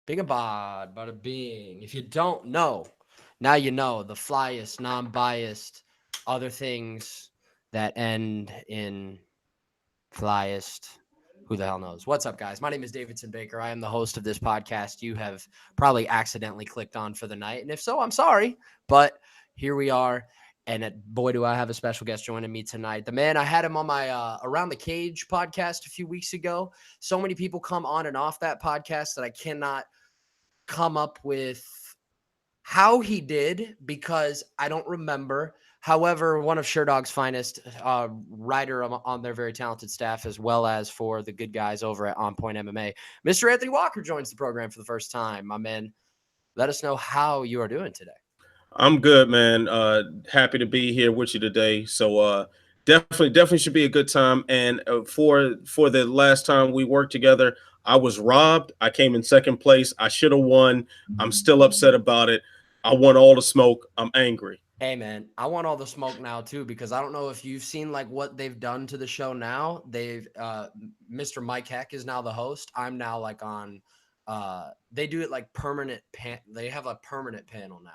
Bing bod, bada bing. If you don't know, now you know the flyest, non-biased, other things that end in flyest. Who the hell knows? What's up, guys? My name is Davidson Baker. I am the host of this podcast you have probably accidentally clicked on for the night. And if so, I'm sorry. But here we are. And boy, do I have a special guest joining me tonight. The man, I had him on my Around the Cage podcast a few weeks ago. So many people come on and off that podcast that I cannot come up with how he did because I don't remember. However, one of Sherdog's finest writer on their very talented staff, as well as for the good guys over at On Point MMA, Mr. Anthony Walker joins the program for the first time. My man, let us know how you are doing today. I'm good, man. Happy to be here with you today. Definitely should be a good time. And for the last time we worked together, I was robbed. I came in second place. I should have won. I'm still upset about it. I want all the smoke. I'm angry. Hey man, I want all the smoke now too because I don't know if you've seen like what they've done to the show now. They've Mr. Mike Heck is now the host. I'm now like on they do it like they have a permanent panel now.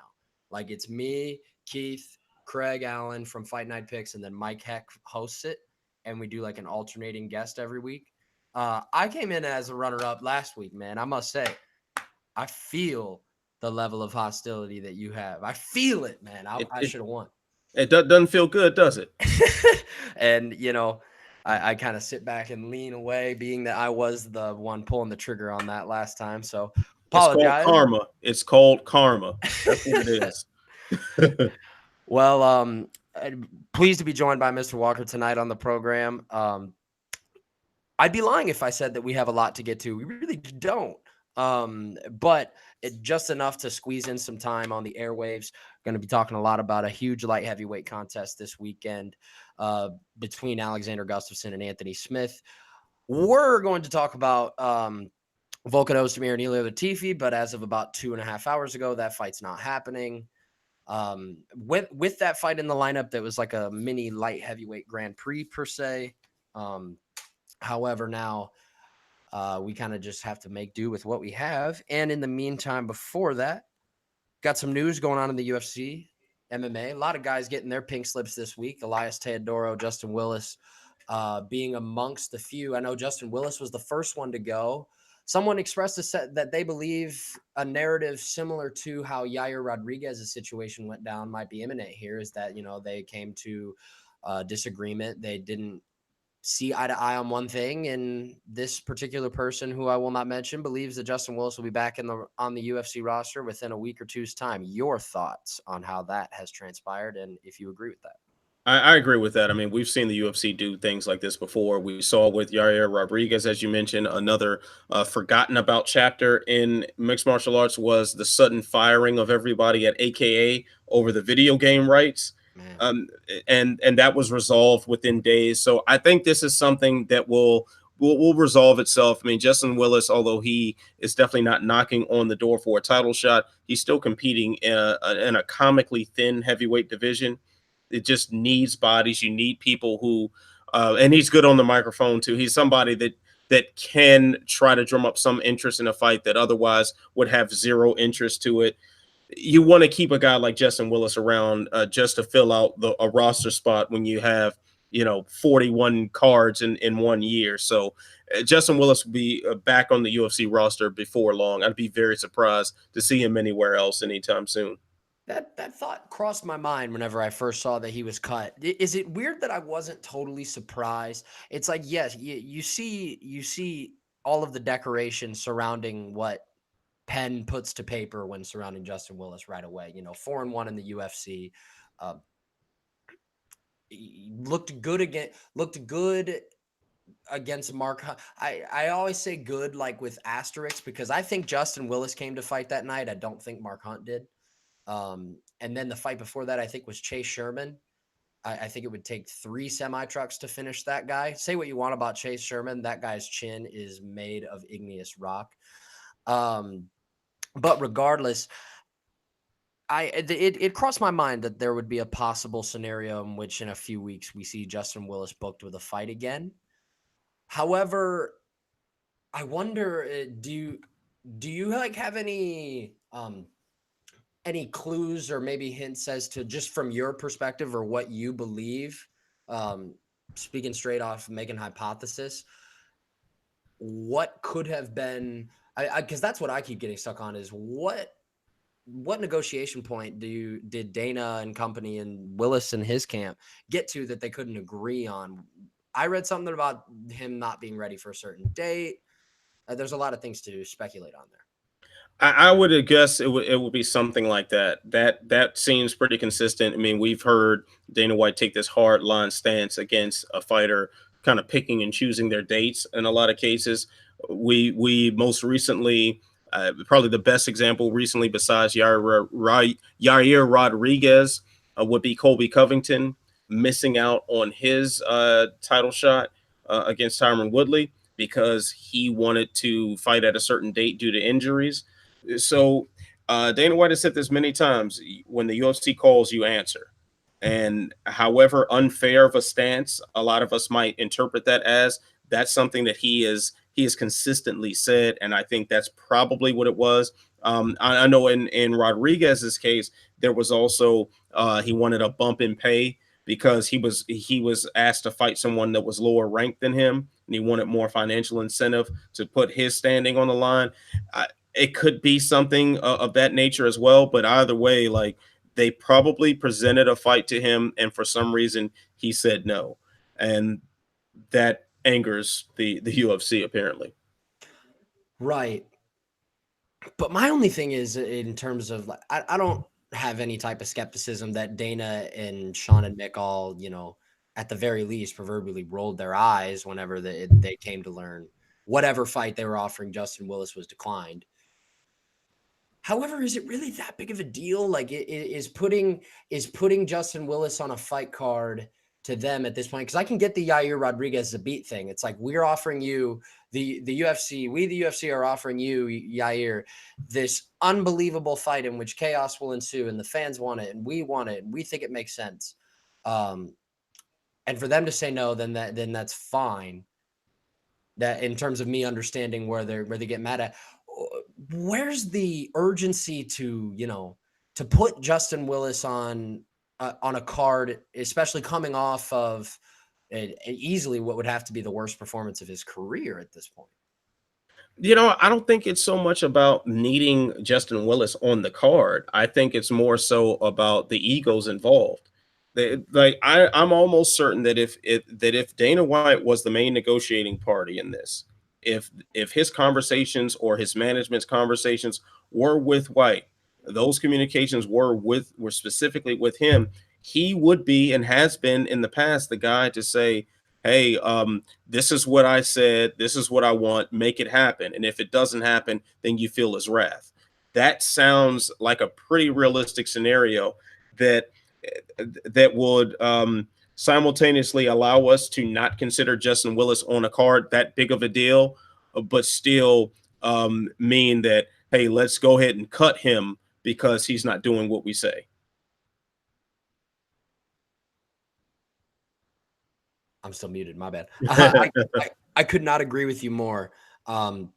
Like it's me, Keith, Craig Allen from Fight Night Picks, and then Mike Heck hosts it, and we do like an alternating guest every week. I came in as a runner up last week, man. I must say, I feel the level of hostility that you have. I feel it, man. I, It I it, should have won. doesn't feel good, does it? And, I kind of sit back and lean away, being that I was the one pulling the trigger on that last time. So It's called apologize. karma. It's called karma. That's what it is. Well, I'm pleased to be joined by Mr. Walker tonight on the program. I'd be lying if I said that we have a lot to get to. We really don't. But just enough to squeeze in some time on the airwaves. Going to be talking a lot about a huge light heavyweight contest this weekend between Alexander Gustafsson and Anthony Smith. We're going to talk about Volkan Ozdemir and Ilir Latifi, but as of about 2.5 hours ago, that fight's not happening. With that fight in the lineup, that was like a mini light heavyweight Grand Prix per se. However, now we kind of just have to make do with what we have. And in the meantime, before that, got some news going on in the UFC, MMA. A lot of guys getting their pink slips this week. Elias Teodoro, Justin Willis being amongst the few. I know Justin Willis was the first one to go. Someone expressed that they believe a narrative similar to how Yair Rodriguez's situation went down might be imminent here, is that, they came to disagreement. They didn't see eye to eye on one thing, and this particular person, who I will not mention, believes that Justin Willis will be back on the UFC roster within a week or two's time. Your thoughts on how that has transpired, and if you agree with that? I agree with that. I mean, we've seen the UFC do things like this before. We saw with Yair Rodriguez, as you mentioned, another forgotten about chapter in mixed martial arts was the sudden firing of everybody at AKA over the video game rights. Man, Um, and that was resolved within days. So I think this is something that will resolve itself. I mean, Justin Willis, although he is definitely not knocking on the door for a title shot, he's still competing in a comically thin heavyweight division. It just needs bodies. You need people who, and he's good on the microphone too. He's somebody that can try to drum up some interest in a fight that otherwise would have zero interest to it. You want to keep a guy like Justin Willis around just to fill out a roster spot when you have 41 cards in 1 year. So Justin Willis will be back on the UFC roster before long. I'd be very surprised to see him anywhere else anytime soon. that thought crossed my mind whenever I first saw that he was cut. Is it weird that I wasn't totally surprised? It's like, yes, you see all of the decoration surrounding what pen puts to paper when surrounding Justin Willis right away. 4-1 in the UFC. Uh, looked good again. Looked good against Mark Hunt. I always say good like with asterisks because I think Justin Willis came to fight that night. I don't think Mark Hunt did. And then the fight before that, I think, was Chase Sherman. I think it would take 3 semi trucks to finish that guy. Say what you want about Chase Sherman. That guy's chin is made of igneous rock. Um, but regardless, it crossed my mind that there would be a possible scenario in which in a few weeks we see Justin Willis booked with a fight again. However, I wonder, Do you like have any clues or maybe hints as to, just from your perspective or what you believe, um, speaking straight off, making hypothesis, what could have been? Because that's what I keep getting stuck on, is what negotiation point did Dana and company and Willis and his camp get to that they couldn't agree on? I read something about him not being ready for a certain date. There's a lot of things to speculate on there. I would guess it would be something like that. That seems pretty consistent. I mean, we've heard Dana White take this hard line stance against a fighter, kind of picking and choosing their dates in a lot of cases. We most recently, probably the best example recently, besides Yair Rodriguez, would be Colby Covington missing out on his title shot against Tyron Woodley because he wanted to fight at a certain date due to injuries. So Dana White has said this many times: when the UFC calls, you answer. And however unfair of a stance a lot of us might interpret that as, that's something that he has consistently said, and I think that's probably what it was. I know in Rodriguez's case, there was also he wanted a bump in pay because he was asked to fight someone that was lower ranked than him, and he wanted more financial incentive to put his standing on the line. It could be something of that nature as well. But either way, like, they probably presented a fight to him, and for some reason he said no, and that angers the UFC apparently. Right. But my only thing is, in terms of, like, I don't have any type of skepticism that Dana and Sean and Mick all, at the very least, proverbially rolled their eyes whenever they came to learn whatever fight they were offering Justin Willis was declined. However, is it really that big of a deal? Like, is putting Justin Willis on a fight card to them at this point? Because I can get the Yair Rodriguez Zabit thing. It's like, we're offering you the UFC. We, the UFC, are offering you, Yair, this unbelievable fight in which chaos will ensue, and the fans want it, and we want it, and we think it makes sense. Um, and for them to say no, then that's fine. That, in terms of me understanding where they get mad at, where's the urgency to, to put Justin Willis on a card, especially coming off of easily what would have to be the worst performance of his career at this point? I don't think it's so much about needing Justin Willis on the card. I think it's more so about the egos involved. I'm almost certain that if Dana White was the main negotiating party in this, if his conversations or his management's conversations were with White, those communications were specifically with him, he would be and has been in the past the guy to say, "Hey, this is what I said. This is what I want. Make it happen. And if it doesn't happen, then you feel his wrath." That sounds like a pretty realistic scenario that that would simultaneously allow us to not consider Justin Willis on a card that big of a deal, but still mean that, hey, let's go ahead and cut him because he's not doing what we say. I'm still muted. My bad. I could not agree with you more. Um,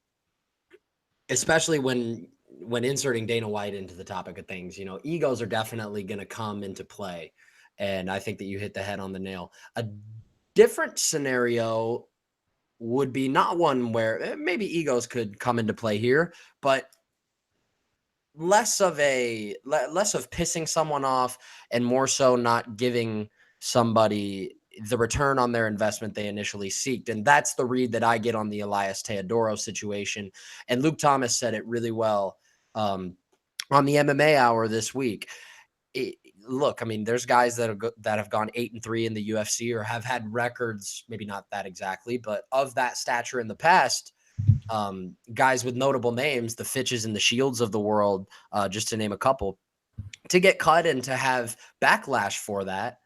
Especially when inserting Dana White into the topic of things. Egos are definitely going to come into play, and I think that you hit the head on the nail. A different scenario would be not one where maybe egos could come into play here, but less of pissing someone off and more so not giving somebody the return on their investment they initially seeked. And that's the read that I get on the Elias Teodoro situation. And Luke Thomas said it really well on the MMA Hour this week. Look, I mean, there's guys that have gone 8-3 in the UFC, or have had records, maybe not that exactly, but of that stature in the past. Guys with notable names, the Fitches and the Shields of the world, just to name a couple, to get cut and to have backlash for that.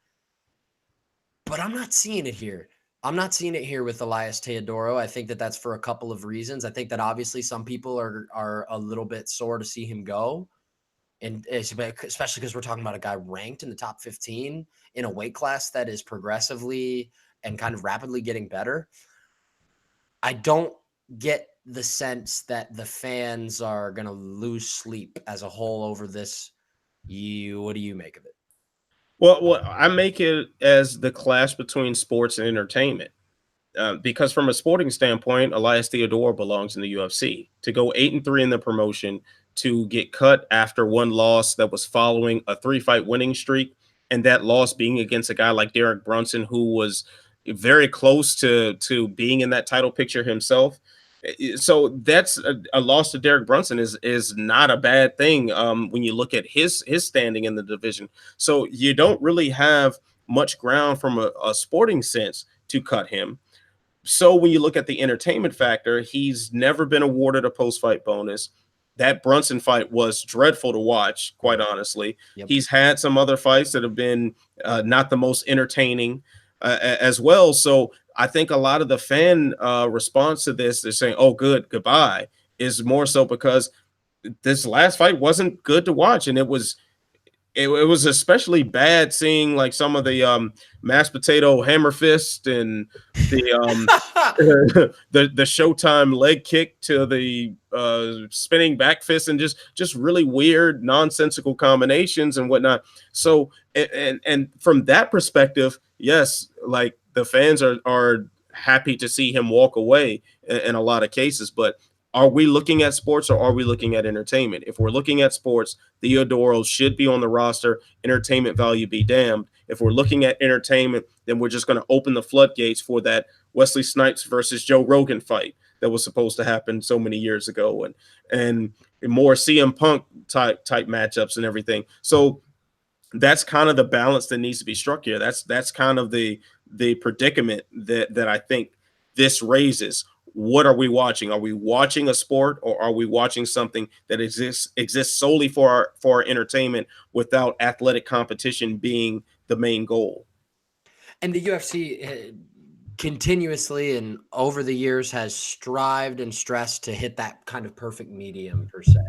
But I'm not seeing it here. I'm not seeing it here with Elias Teodoro. I think that that's for a couple of reasons. I think that obviously some people are a little bit sore to see him go, and especially because we're talking about a guy ranked in the top 15 in a weight class that is progressively and kind of rapidly getting better. I don't get the sense that the fans are going to lose sleep as a whole over this. What do you make of it? Well, I make it as the clash between sports and entertainment. Because from a sporting standpoint, Elias Theodore belongs in the UFC. To go 8-3 in the promotion, to get cut after one loss that was following a 3-fight winning streak, and that loss being against a guy like Derek Brunson, who was very close to being in that title picture himself. So that's a loss to Derek Brunson is not a bad thing when you look at his standing in the division. So you don't really have much ground from a sporting sense to cut him. So when you look at the entertainment factor, he's never been awarded a post-fight bonus. That Brunson fight was dreadful to watch, quite honestly. Yep. He's had some other fights that have been not the most entertaining as well. So I think a lot of the fan response to this, they're saying, "Oh, good, goodbye," is more so because this last fight wasn't good to watch, and it was especially bad seeing like some of the mashed potato hammer fist and the the Showtime leg kick to the spinning back fist and just really weird nonsensical combinations and whatnot. So and from that perspective, yes, like the fans are happy to see him walk away in a lot of cases, but are we looking at sports or are we looking at entertainment? If we're looking at sports, Theodoro should be on the roster. Entertainment value be damned. If we're looking at entertainment, then we're just going to open the floodgates for that Wesley Snipes versus Joe Rogan fight that was supposed to happen so many years ago, and more CM Punk type matchups and everything. So that's kind of the balance that needs to be struck here. That's kind of the predicament that I think this raises. What are we watching? Are we watching a sport, or are we watching something that exists solely for our entertainment without athletic competition being the main goal? And the UFC continuously and over the years has strived and stressed to hit that kind of perfect medium per se.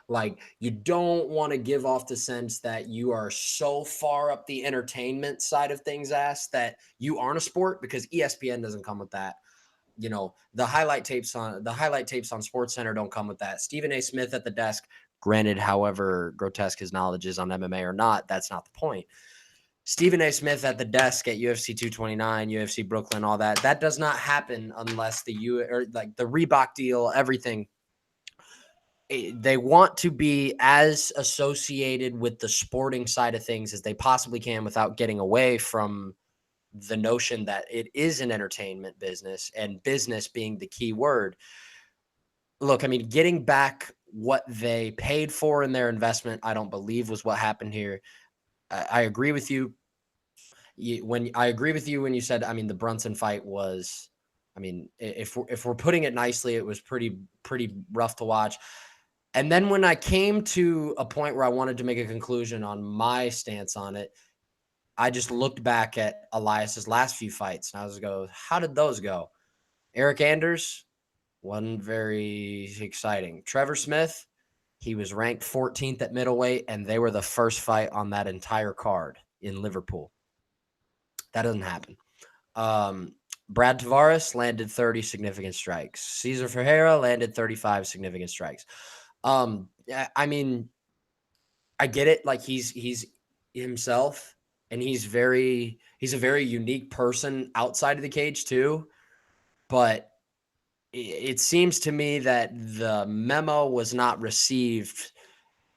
Like, you don't want to give off the sense that you are so far up the entertainment side of things ass that you aren't a sport, because ESPN doesn't come with that. The highlight tapes on SportsCenter don't come with that. Stephen A. Smith at the desk, granted, however grotesque his knowledge is on MMA or not, that's not the point. Stephen A. Smith at the desk at UFC 229, UFC Brooklyn, all that. That does not happen unless the Reebok deal, everything. They want to be as associated with the sporting side of things as they possibly can without getting away from the notion that it is an entertainment business, and business being the key word. Look, I mean, getting back what they paid for in their investment, I don't believe was what happened here. I agree with you. When you said, I mean, the Brunson fight was, I mean, if we're putting it nicely, it was pretty rough to watch. And then when I came to a point where I wanted to make a conclusion on my stance on it, I just looked back at Elias's last few fights and I was go, how did those go? Eric Anders wasn't very exciting. Trevor Smith, he was ranked 14th at middleweight, and they were the first fight on that entire card in Liverpool. That doesn't happen. Brad Tavares landed 30 significant strikes. Cesar Ferreira landed 35 significant strikes. I mean, I get it. Like, he's himself, and he's a very unique person outside of the cage too. But it seems to me that the memo was not received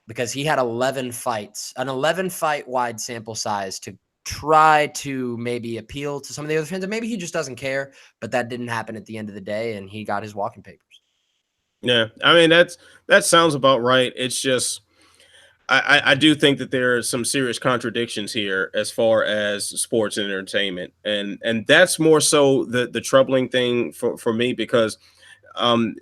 because he had 11 fights, an 11 fight wide sample size to try to maybe appeal to some of the other fans. And maybe he just doesn't care, but that didn't happen at the end of the day, and he got his walking papers. Yeah, I mean that sounds about right. It's just I do think that there are some serious contradictions here as far as sports and entertainment, and that's more so the troubling thing for me because um,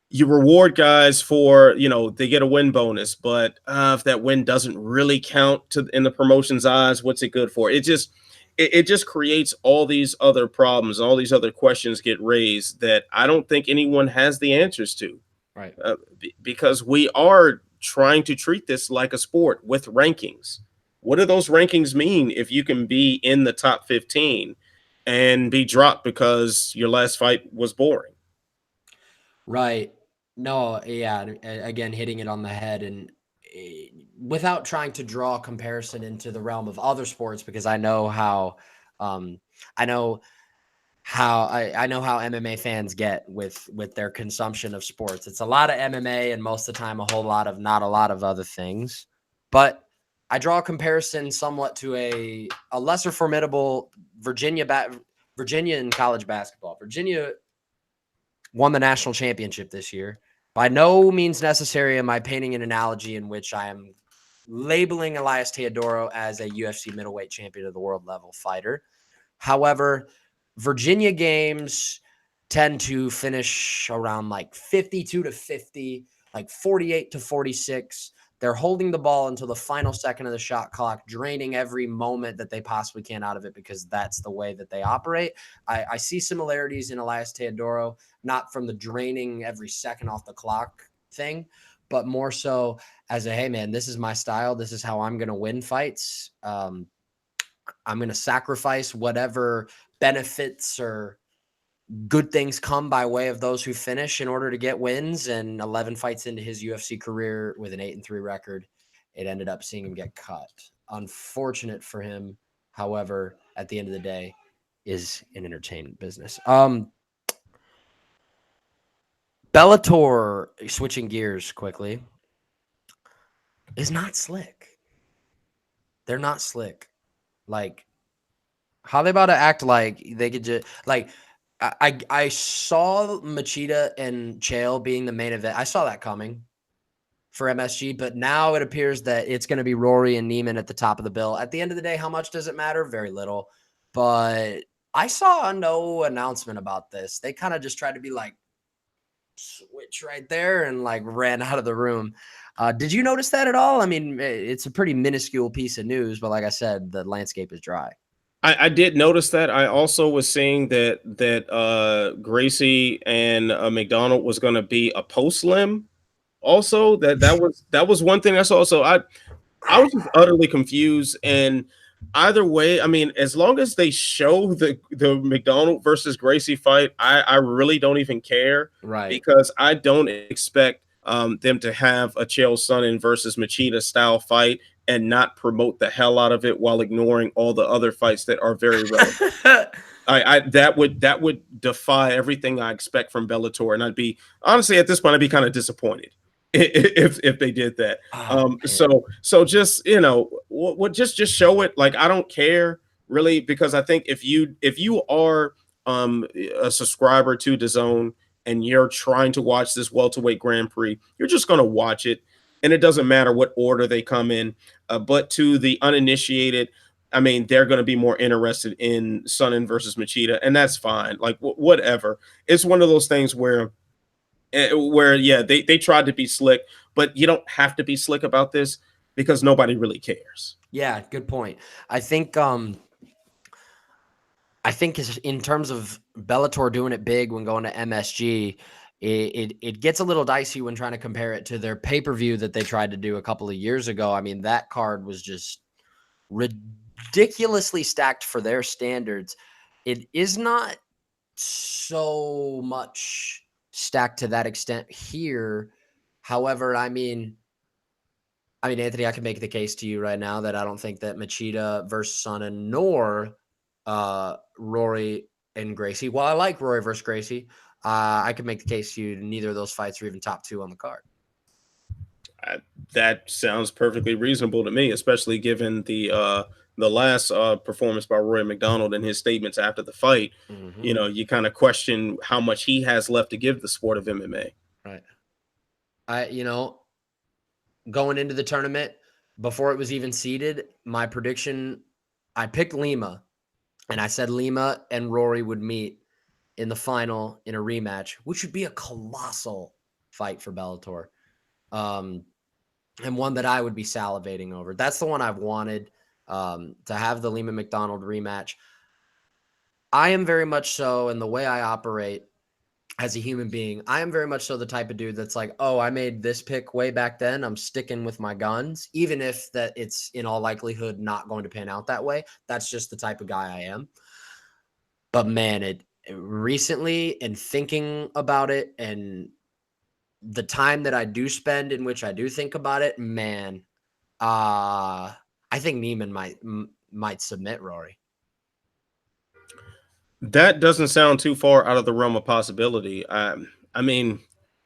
you reward guys for they get a win bonus, but if that win doesn't really count in the promotion's eyes, what's it good for? It just creates all these other problems, all these other questions get raised that I don't think anyone has the answers to. Right. Because we are trying to treat this like a sport with rankings. What do those rankings mean if you can be in the top 15 and be dropped because your last fight was boring? Right. No, yeah, again, hitting it on the head, and without trying to draw a comparison into the realm of other sports, because um, I know I know how MMA fans get with their consumption of sports. It's a lot of MMA and most of the time a whole lot of not a lot of other things. But I draw a comparison somewhat to a lesser formidable Virginia in college basketball. Virginia won the national championship this year. By no means necessary am I painting an analogy in which I am labeling Elias Teodoro as a UFC middleweight champion of the world level fighter. However, Virginia games tend to finish around like 52 to 50, like 48 to 46. They're holding the ball until the final second of the shot clock, draining every moment that they possibly can out of it because that's the way that they operate. I see similarities in Elias Teodoro, not from the draining every second off the clock thing, but more so as a, hey, man, this is my style. This is how I'm going to win fights. I'm going to sacrifice whatever benefits or good things come by way of those who finish in order to get wins. And 11 fights into his UFC career with an 8-3 record, it ended up seeing him get cut. Unfortunate for him, however, at the end of the day, is an entertainment business. Bellator, switching gears quickly, is not slick. They're not slick. Like, how they about to act like they could just like I saw Machida and Chael being the main event. I saw that coming for MSG, but now it appears that it's going to be Rory and Neiman at the top of the bill. At the end of the day, how much does it matter? Very little. But I saw no announcement about this. They kind of just tried to be like switch right there and like ran out of the room. Did you notice that at all? I mean, it's a pretty minuscule piece of news, but like I said, the landscape is dry. I did notice that. I also was seeing that Gracie and McDonald was going to be a post limb. Also, that was one thing I saw. So I was just utterly confused. And either way, I mean, as long as they show the McDonald versus Gracie fight, I really don't even care, Right. because I don't expect them to have a Chael Sonnen versus Machida style fight and not promote the hell out of it while ignoring all the other fights that are very relevant. I that would defy everything I expect from Bellator, and I'd be honestly at this point I'd be kind of disappointed if they did that. Oh man. So just what just show it. Like, I don't care really, because I think if you are a subscriber to DAZN and you're trying to watch this welterweight Grand Prix, you're just gonna watch it, and it doesn't matter what order they come in. But to the uninitiated, I mean, they're going to be more interested in Sonnen versus Machida, and that's fine. Like, whatever. It's one of those things where yeah, they tried to be slick, but you don't have to be slick about this because nobody really cares. Yeah, good point. I think in terms of Bellator doing it big when going to MSG, it gets a little dicey when trying to compare it to their pay-per-view that they tried to do a couple of years ago. I mean, that card was just ridiculously stacked for their standards. It is not so much stacked to that extent here. However, Anthony, I can make the case to you right now that I don't think that Machida versus Sonnen nor Rory and Gracie. While I like Rory versus Gracie, I could make the case to you neither of those fights are even top two on the card. That sounds perfectly reasonable to me, especially given the last performance by Roy McDonald and his statements after the fight. Mm-hmm. You kind of question how much he has left to give the sport of MMA. Right. Going into the tournament, before it was even seeded, my prediction, I picked Lima, and I said Lima and Rory would meet in the final in a rematch, which would be a colossal fight for Bellator. And one that I would be salivating over. That's the one I've wanted, to have the Lima McDonald rematch. I am very much so, in the way I operate as a human being, I am very much so the type of dude that's like, oh, I made this pick way back then. I'm sticking with my guns, even if that it's in all likelihood not going to pan out that way. That's just the type of guy I am. But man, it recently, and thinking about it and the time that I do spend in which I do think about it, man, I think Neiman might submit Rory. That doesn't sound too far out of the realm of possibility. I mean,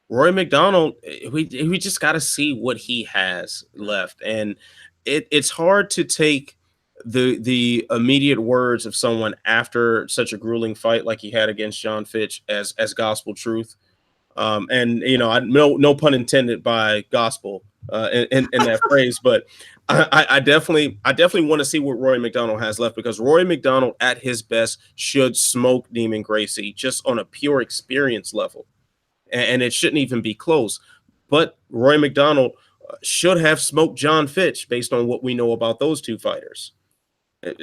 Roy McDonald, we just got to see what he has left, and it's hard to take the immediate words of someone after such a grueling fight like he had against John Fitch as gospel truth. And no pun intended by gospel in that phrase, but I definitely want to see what Roy McDonald has left, because Roy McDonald at his best should smoke Demon Gracie just on a pure experience level, and it shouldn't even be close. But Roy McDonald should have smoked John Fitch based on what we know about those two fighters.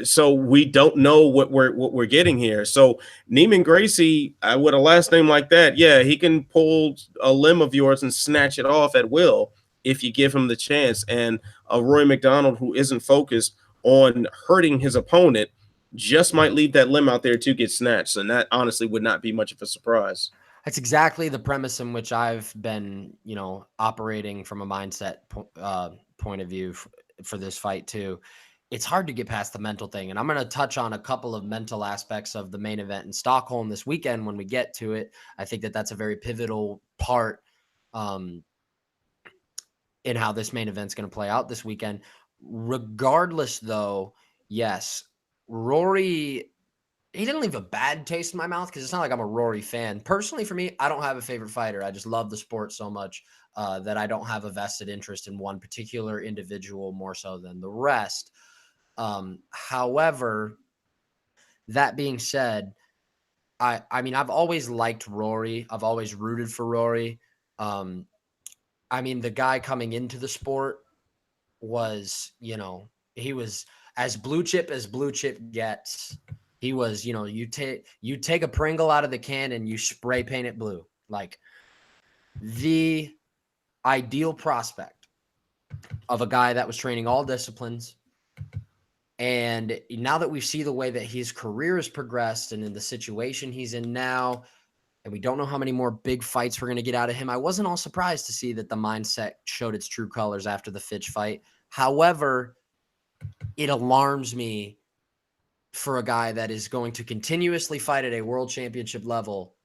So we don't know what we're getting here. So Neiman Gracie, with a last name like that, yeah, he can pull a limb of yours and snatch it off at will if you give him the chance. And a Roy McDonald who isn't focused on hurting his opponent just might leave that limb out there to get snatched. And that honestly would not be much of a surprise. That's exactly the premise in which I've been, operating from a mindset point of view for this fight too. It's hard to get past the mental thing. And I'm going to touch on a couple of mental aspects of the main event in Stockholm this weekend when we get to it. I think that that's a very pivotal part in how this main event's going to play out this weekend. Regardless, though, yes, Rory, he didn't leave a bad taste in my mouth because it's not like I'm a Rory fan. Personally, for me, I don't have a favorite fighter. I just love the sport so much that I don't have a vested interest in one particular individual more so than the rest. However, that being said, I mean, I've always liked Rory. I've always rooted for Rory. I mean, the guy coming into the sport was, he was as blue chip gets. He was, you take a Pringle out of the can and you spray paint it blue. Like the ideal prospect of a guy that was training all disciplines. And now that we see the way that his career has progressed and in the situation he's in now, and we don't know how many more big fights we're going to get out of him, I wasn't all surprised to see that the mindset showed its true colors after the Fitch fight. However, it alarms me for a guy that is going to continuously fight at a world championship level.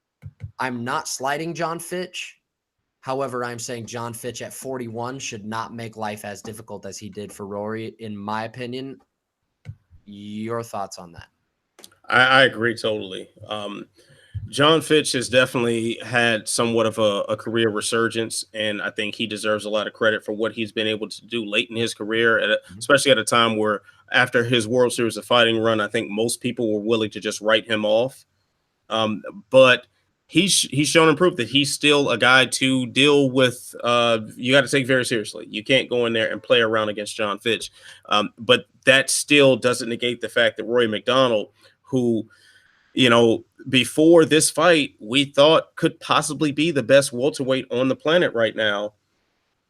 I'm not slighting John Fitch. However, I'm saying John Fitch at 41 should not make life as difficult as he did for Rory, in my opinion. Your thoughts on that? I agree totally. John Fitch has definitely had somewhat of a career resurgence, and I think he deserves a lot of credit for what he's been able to do late in his career, especially at a time where after his World Series of Fighting run, I think most people were willing to just write him off. But he's shown and proved that he's still a guy to deal with. You got to take very seriously. You can't go in there and play around against John Fitch. But that still doesn't negate the fact that Roy McDonald, who before this fight, we thought could possibly be the best welterweight on the planet right now,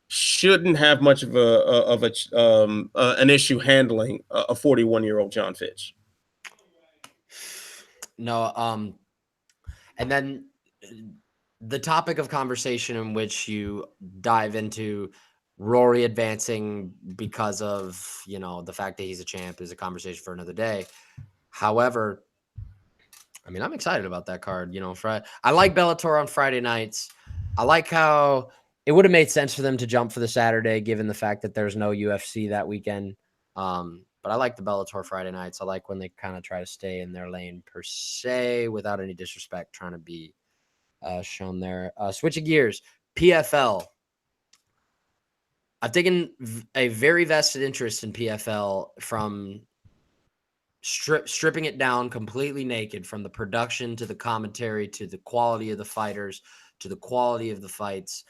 shouldn't have much of an issue handling a 41-year-old John Fitch. No, and then the topic of conversation in which you dive into Rory advancing because of, the fact that he's a champ is a conversation for another day. However, I mean, I'm excited about that card. I like Bellator on Friday nights. I like how it would have made sense for them to jump for the Saturday, given the fact that there's no UFC that weekend. But I like the Bellator Friday nights. I like when they kind of try to stay in their lane per se, without any disrespect, trying to be shown there. Switching gears, PFL. I've taken a very vested interest in PFL from stripping it down completely naked, from the production to the commentary to the quality of the fighters to the quality of the fights,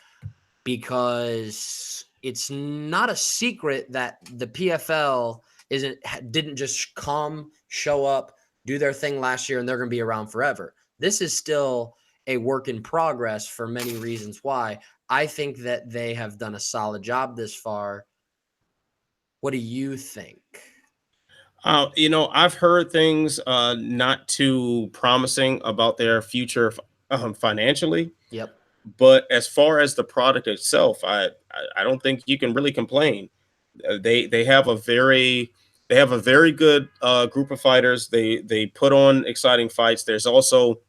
because it's not a secret that the PFL didn't just show up, do their thing last year, and they're going to be around forever. This is still a work in progress for many reasons why. I think that they have done a solid job this far. What do you think? I've heard things not too promising about their future financially. Yep. But as far as the product itself, I don't think you can really complain. They have a very good group of fighters. They put on exciting fights. There's also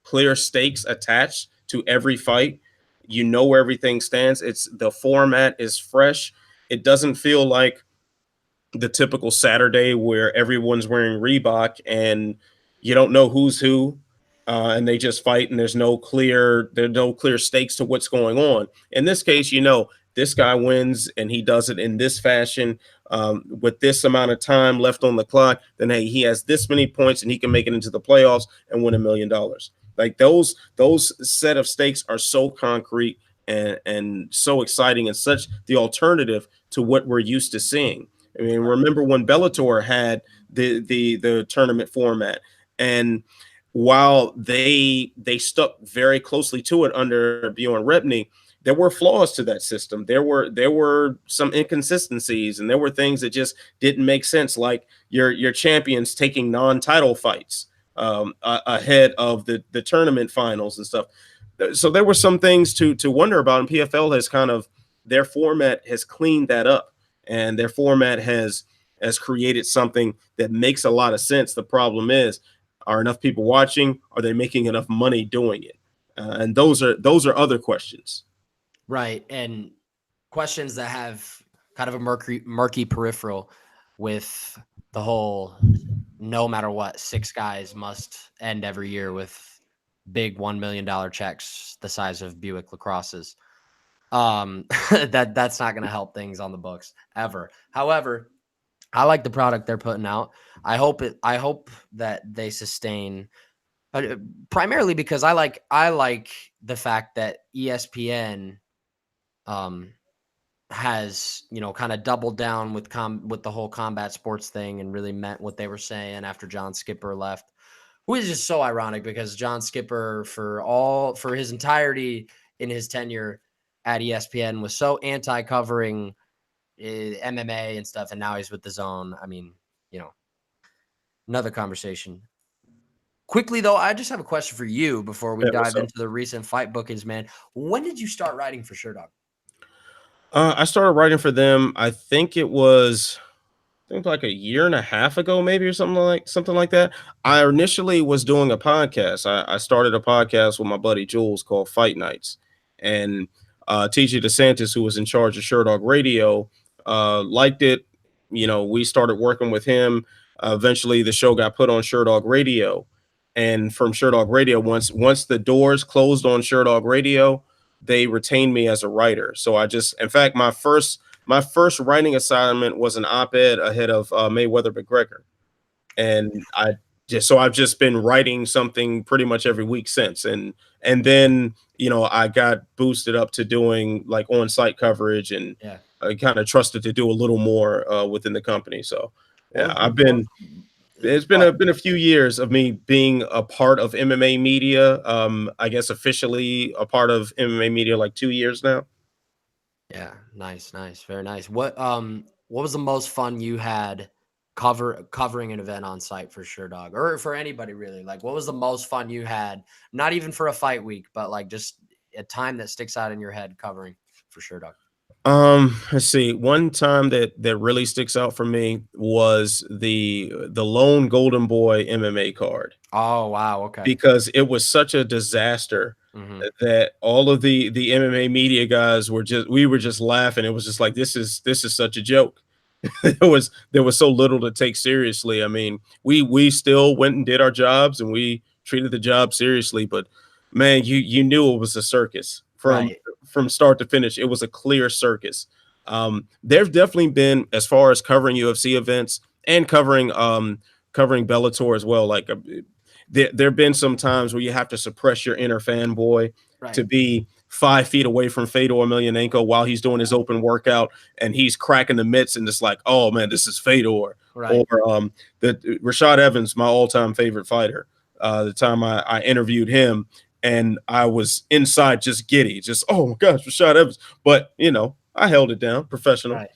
clear stakes attached to every fight. You know where everything stands. It's the format is fresh. It doesn't feel like the typical Saturday where everyone's wearing Reebok and you don't know who's who, and they just fight and there's no clear stakes to what's going on. In this case, you know this guy wins and he does it in this fashion, with this amount of time left on the clock. Then hey, he has this many points and he can make it into the playoffs and win $1 million. Like those set of stakes are so concrete and so exciting and such the alternative to what we're used to seeing. I mean, remember when Bellator had the tournament format, and while they stuck very closely to it under Bjorn Repney, there were flaws to that system. There were some inconsistencies, and there were things that just didn't make sense, like your champions taking non-title fights ahead of the tournament finals and stuff. So there were some things to wonder about, and PFL has kind of their format has cleaned that up, and their format has created something that makes a lot of sense. The problem is, are enough people watching? Are they making enough money doing it? And those are other questions. Right. And questions that have kind of a murky peripheral with the whole no matter what, 6 guys must end every year with big $1 million checks the size of Buick LaCrosses. That's not going to help things on the books ever. However, I like the product they're putting out. I hope that they sustain, primarily because I like the fact that ESPN has, kind of doubled down with the whole combat sports thing and really meant what they were saying after John Skipper left, which is just so ironic because John Skipper for his entirety in his tenure at ESPN was so anti-covering MMA and stuff, and now he's with the Zone. I mean, you know, another conversation. Quickly though, I just have a question for you before we Yeah, what's dive up? into the recent fight bookings, man. When did you start writing for Sherdog? I started writing for them. I think like a year and a half ago, maybe, or something like that. I initially was doing a podcast. I started a podcast with my buddy Jules called Fight Nights, and TJ DeSantis, who was in charge of Sherdog Radio, liked it. You know, we started working with him. Eventually, the show got put on Sherdog Radio, and from Sherdog Radio, once the doors closed on Sherdog Radio, they retained me as a writer. So in fact, my first writing assignment was an op-ed ahead of Mayweather McGregor, and I've just been writing something pretty much every week since, and then I got boosted up to doing like on-site coverage, and Yeah. I kind of trusted to do a little more within the company. So yeah, What was it's go ahead. been a few years of me being a part of MMA media. I guess officially a part of MMA media like 2 years now. Yeah, nice, nice, very nice. What was the most fun you had covering an event on site for Sherdog or for anybody really? Like, what was the most fun you had? Not even for a fight week, but like just a time that sticks out in your head covering for Sherdog. Let's see. One time that really sticks out for me was the lone Golden Boy MMA card, Oh wow, okay. because it was such a disaster Hmm. that all of the MMA media guys we were just laughing. It was just like this is such a joke. There was so little to take seriously. I mean, we still went and did our jobs and we treated the job seriously, but man, you knew it was a circus Right, from start to finish. It was a clear circus. There've definitely been, as far as covering UFC events and covering Bellator as well. Like there've been some times where you have to suppress your inner fanboy to right, be 5 feet away from Fedor Emelianenko while he's doing his open workout and he's cracking the mitts and it's like, oh man, this is Fedor. right, Or the Rashad Evans, my all-time favorite fighter. The time I interviewed him and I was inside just giddy, just oh my gosh, Rashad Evans. But I held it down, professional. right.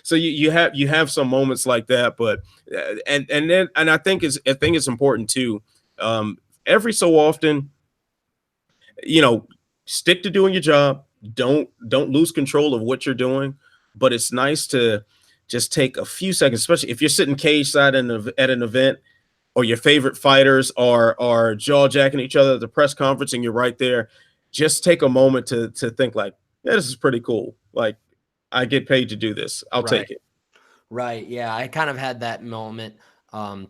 So you have some moments like that, but and I think it's important too. Every so often, you know, stick to doing your job. Don't lose control of what you're doing. But it's nice to just take a few seconds, especially if you're sitting cage side at an event, or your favorite fighters are jaw jacking each other at the press conference, and you're right there. Just take a moment to think like, yeah, this is pretty cool. Like, I get paid to do this. I'll Right. take it. Right. Yeah. I kind of had that moment dawn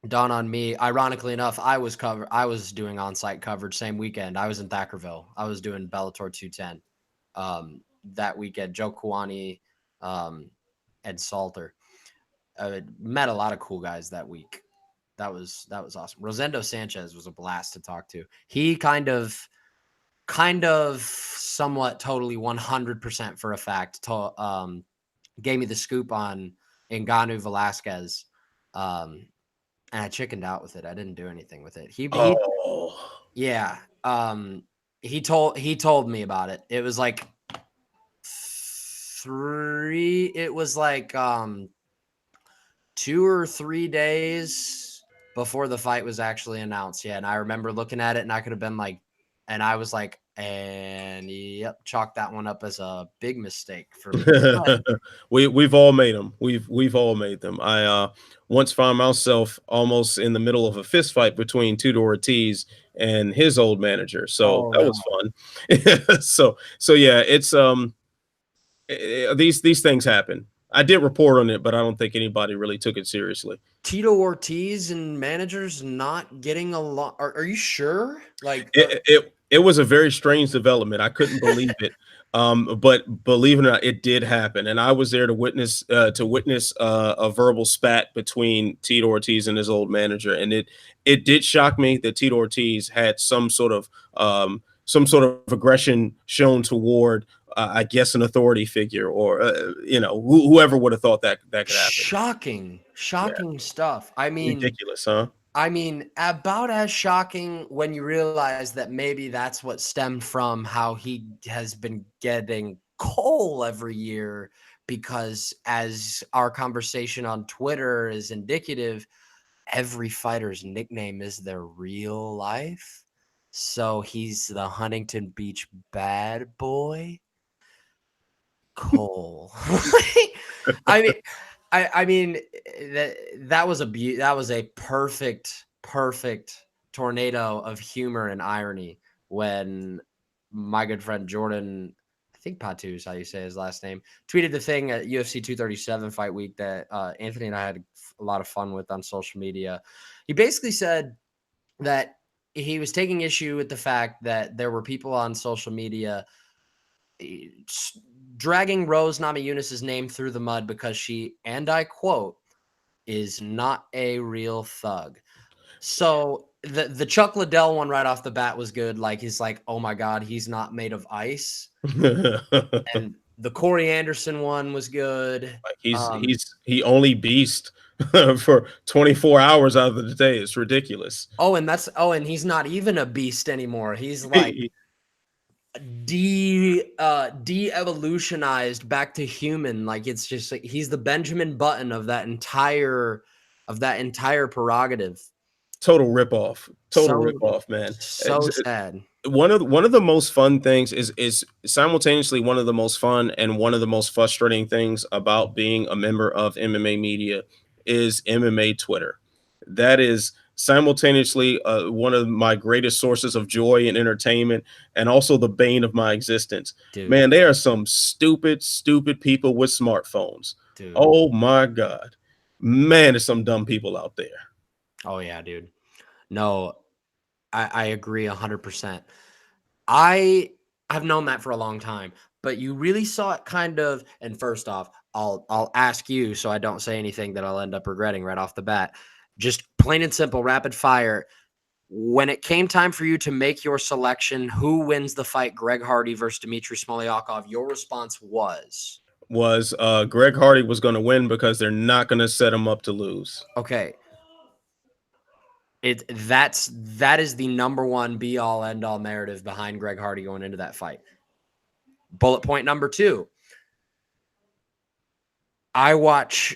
on me. Ironically enough, I was doing on-site coverage same weekend. I was in Thackerville. I was doing Bellator 210 that weekend. Joe Kawani, Ed Salter. Met a lot of cool guys that week. That was awesome. Rosendo Sanchez was a blast to talk to. He kind of somewhat totally 100% for a fact gave me the scoop on Ngannou Velasquez, and I chickened out with it. I didn't do anything with it. Oh, Yeah, he told me about it. It was like it was like 2 or 3 days before the fight was actually announced. Yeah, and I remember looking at it, and I could have been like, and I was like, and yep, chalk that one up as a big mistake for me. But we've all made them. We've all made them. I once found myself almost in the middle of a fist fight between Tudor Ortiz and his old manager. So oh that no, was fun. So yeah, it's these things happen. I did report on it, but I don't think anybody really took it seriously. Tito Ortiz and managers not getting along. Are you sure? Like, It was a very strange development. I couldn't believe it. But believe it or not, it did happen, and I was there to witness a verbal spat between Tito Ortiz and his old manager, and it did shock me that Tito Ortiz had some sort of aggression shown toward, I guess, an authority figure, or whoever would have thought that could happen. Yeah, shocking stuff. ridiculous, huh? I mean, about as shocking when you realize that maybe that's what stemmed from how he has been getting coal every year. Because as our conversation on Twitter is indicative, every fighter's nickname is their real life. So he's the Huntington Beach bad boy. Cole. I mean, I mean that was a perfect tornado of humor and irony when my good friend Jordan, I think Patu is how you say his last name, tweeted the thing at UFC 237 fight week that Anthony and I had a lot of fun with on social media. He basically said that he was taking issue with the fact that there were people on social media dragging Rose Namajunas' name through the mud because she, and I quote, is not a real thug. So the Chuck Liddell one right off the bat was good. Like, he's like, oh my God, he's not made of ice. And the Corey Anderson one was good. Like he only beast for 24 hours out of the day. It's ridiculous. And he's not even a beast anymore. He's like de-evolutionized back to human. Like, it's just like he's the Benjamin Button of that entire prerogative. Total ripoff. Total So ripoff, man. sad. One of the most fun things is simultaneously one of the most fun and one of the most frustrating things about being a member of MMA media is MMA Twitter. That is simultaneously one of my greatest sources of joy and entertainment, and also the bane of my existence. Dude, Man, there are some stupid people with smartphones. dude. Oh my God. Man, there's some dumb people out there. Oh yeah, dude. No, I agree 100%. I've known that for a long time, but you really saw it kind of. And first off, I'll ask you so I don't say anything that I'll end up regretting right off the bat. Just plain and simple, rapid fire. When it came time for you to make your selection, who wins the fight, Greg Hardy versus Dmitry Smolyakov? Your response Was Greg Hardy was going to win because they're not going to set him up to lose. okay. That is the number one be all end all narrative behind Greg Hardy going into that fight. Bullet point number 2. I watch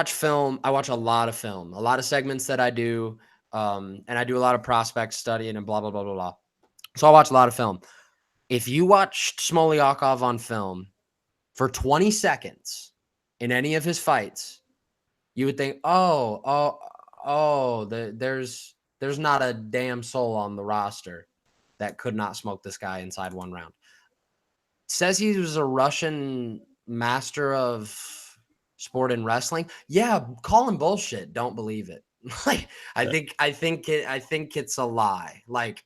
film. I watch a lot of film, a lot of segments that I do. And I do a lot of prospect studying and blah, blah, blah, blah, blah. So I watch a lot of film. If you watched Smoliakov on film for 20 seconds in any of his fights, you would think, there's not a damn soul on the roster that could not smoke this guy inside one round. Says he was a Russian master of sport and wrestling. Yeah, call him bullshit. Don't believe it. Like, I think it's a lie. Like,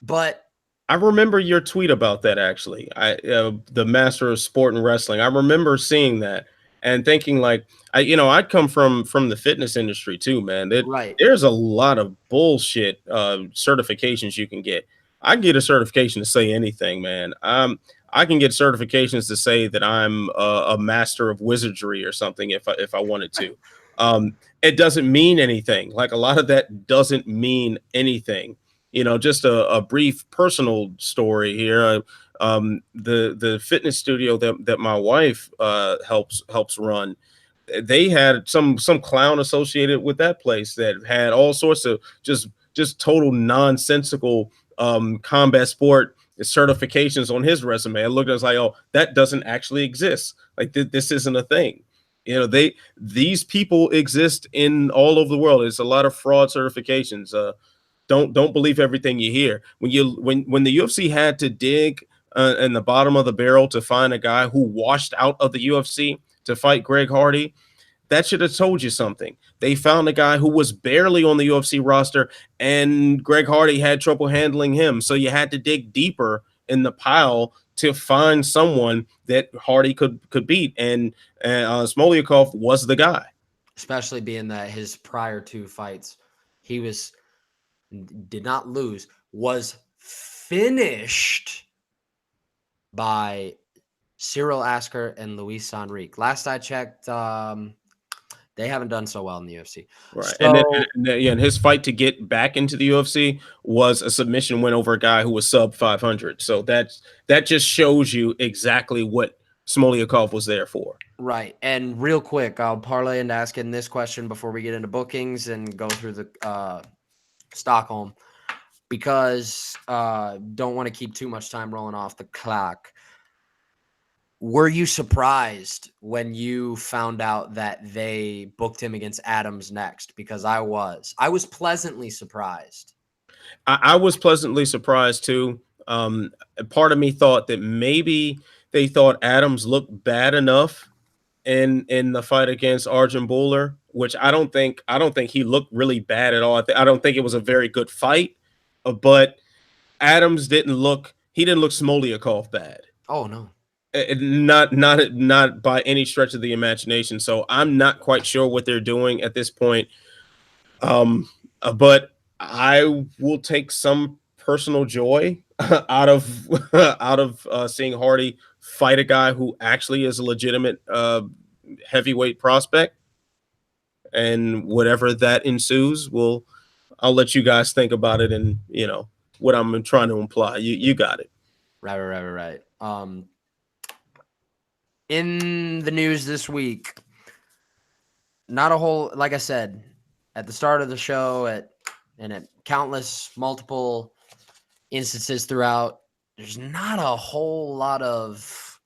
but I remember your tweet about that actually. The master of sport and wrestling. I remember seeing that and thinking like, I'd come from the fitness industry too, man. right. There's a lot of bullshit certifications you can get. I can get a certification to say anything, man. I can get certifications to say that I'm a master of wizardry or something if I wanted to. It doesn't mean anything. Like a lot of that doesn't mean anything. Just a brief personal story here. The fitness studio that my wife helps run, they had some clown associated with that place that had all sorts of just total nonsensical combat sport certifications on his resume. I looked, I was like, oh, that doesn't actually exist. Like this isn't a thing. These people exist in all over the world. It's a lot of fraud certifications. Don't believe everything you hear. When the UFC had to dig in the bottom of the barrel to find a guy who washed out of the UFC to fight Greg Hardy, that should have told you something. They found a guy who was barely on the UFC roster, and Greg Hardy had trouble handling him. So you had to dig deeper in the pile to find someone that Hardy could beat, and Smoliakov was the guy. Especially being that his prior two fights, he did not lose, was finished by Cyril Asker and Luis Enrique. Last I checked, they haven't done so well in the UFC. Right. So And his fight to get back into the UFC was a submission win over a guy who was sub 500. So that just shows you exactly what Smoliakov was there for. right. And real quick, I'll parlay into asking this question before we get into bookings and go through the Stockholm, because don't want to keep too much time rolling off the clock. Were you surprised when you found out that they booked him against Adams next? Because I was pleasantly surprised. I was pleasantly surprised too. Part of me thought that maybe they thought Adams looked bad enough in the fight against Arjun Bowler, which I don't think he looked really bad at all. I don't think it was a very good fight, but Adams didn't look Smoliakov bad. Oh no. Not by any stretch of the imagination. So I'm not quite sure what they're doing at this point. But I will take some personal joy out of seeing Hardy fight a guy who actually is a legitimate heavyweight prospect, and whatever that ensues, I'll let you guys think about it, and what I'm trying to imply. You got it. Right. In the news this week, not a whole, like I said at the start of the show, at countless multiple instances throughout, there's not a whole lot of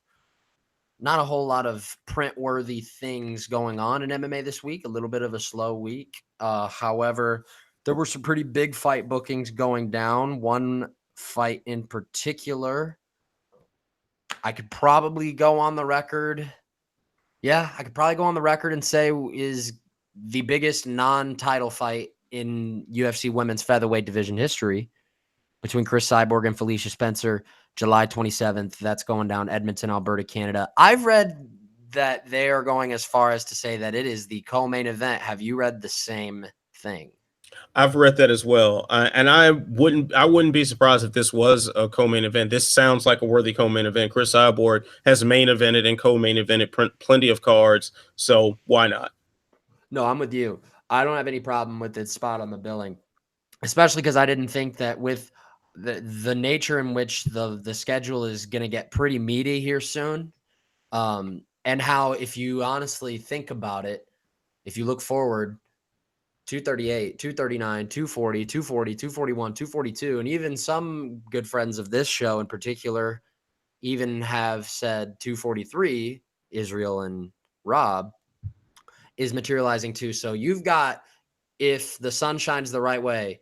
print-worthy things going on in MMA this week. A little bit of a slow week. However, there were some pretty big fight bookings going down. One fight in particular, I could probably go on the record. Yeah, I could probably go on the record and say is the biggest non-title fight in UFC women's featherweight division history, between Chris Cyborg and Felicia Spencer, July 27th. That's going down Edmonton, Alberta, Canada. I've read that they are going as far as to say that it is the co-main event. Have you read the same thing? I've read that as well, and I wouldn't be surprised if this was a co-main event. This sounds like a worthy co-main event. Chris Cyborg has main evented and co-main evented plenty of cards, so why not? No, I'm with you. I don't have any problem with its spot on the billing, especially because I didn't think that with the nature in which the schedule is going to get pretty meaty here soon, and how, if you honestly think about it, if you look forward, 238, 239, 240, 240, 241, 242. And even some good friends of this show in particular even have said 243, Israel and Rob, is materializing too. So you've got, if the sun shines the right way,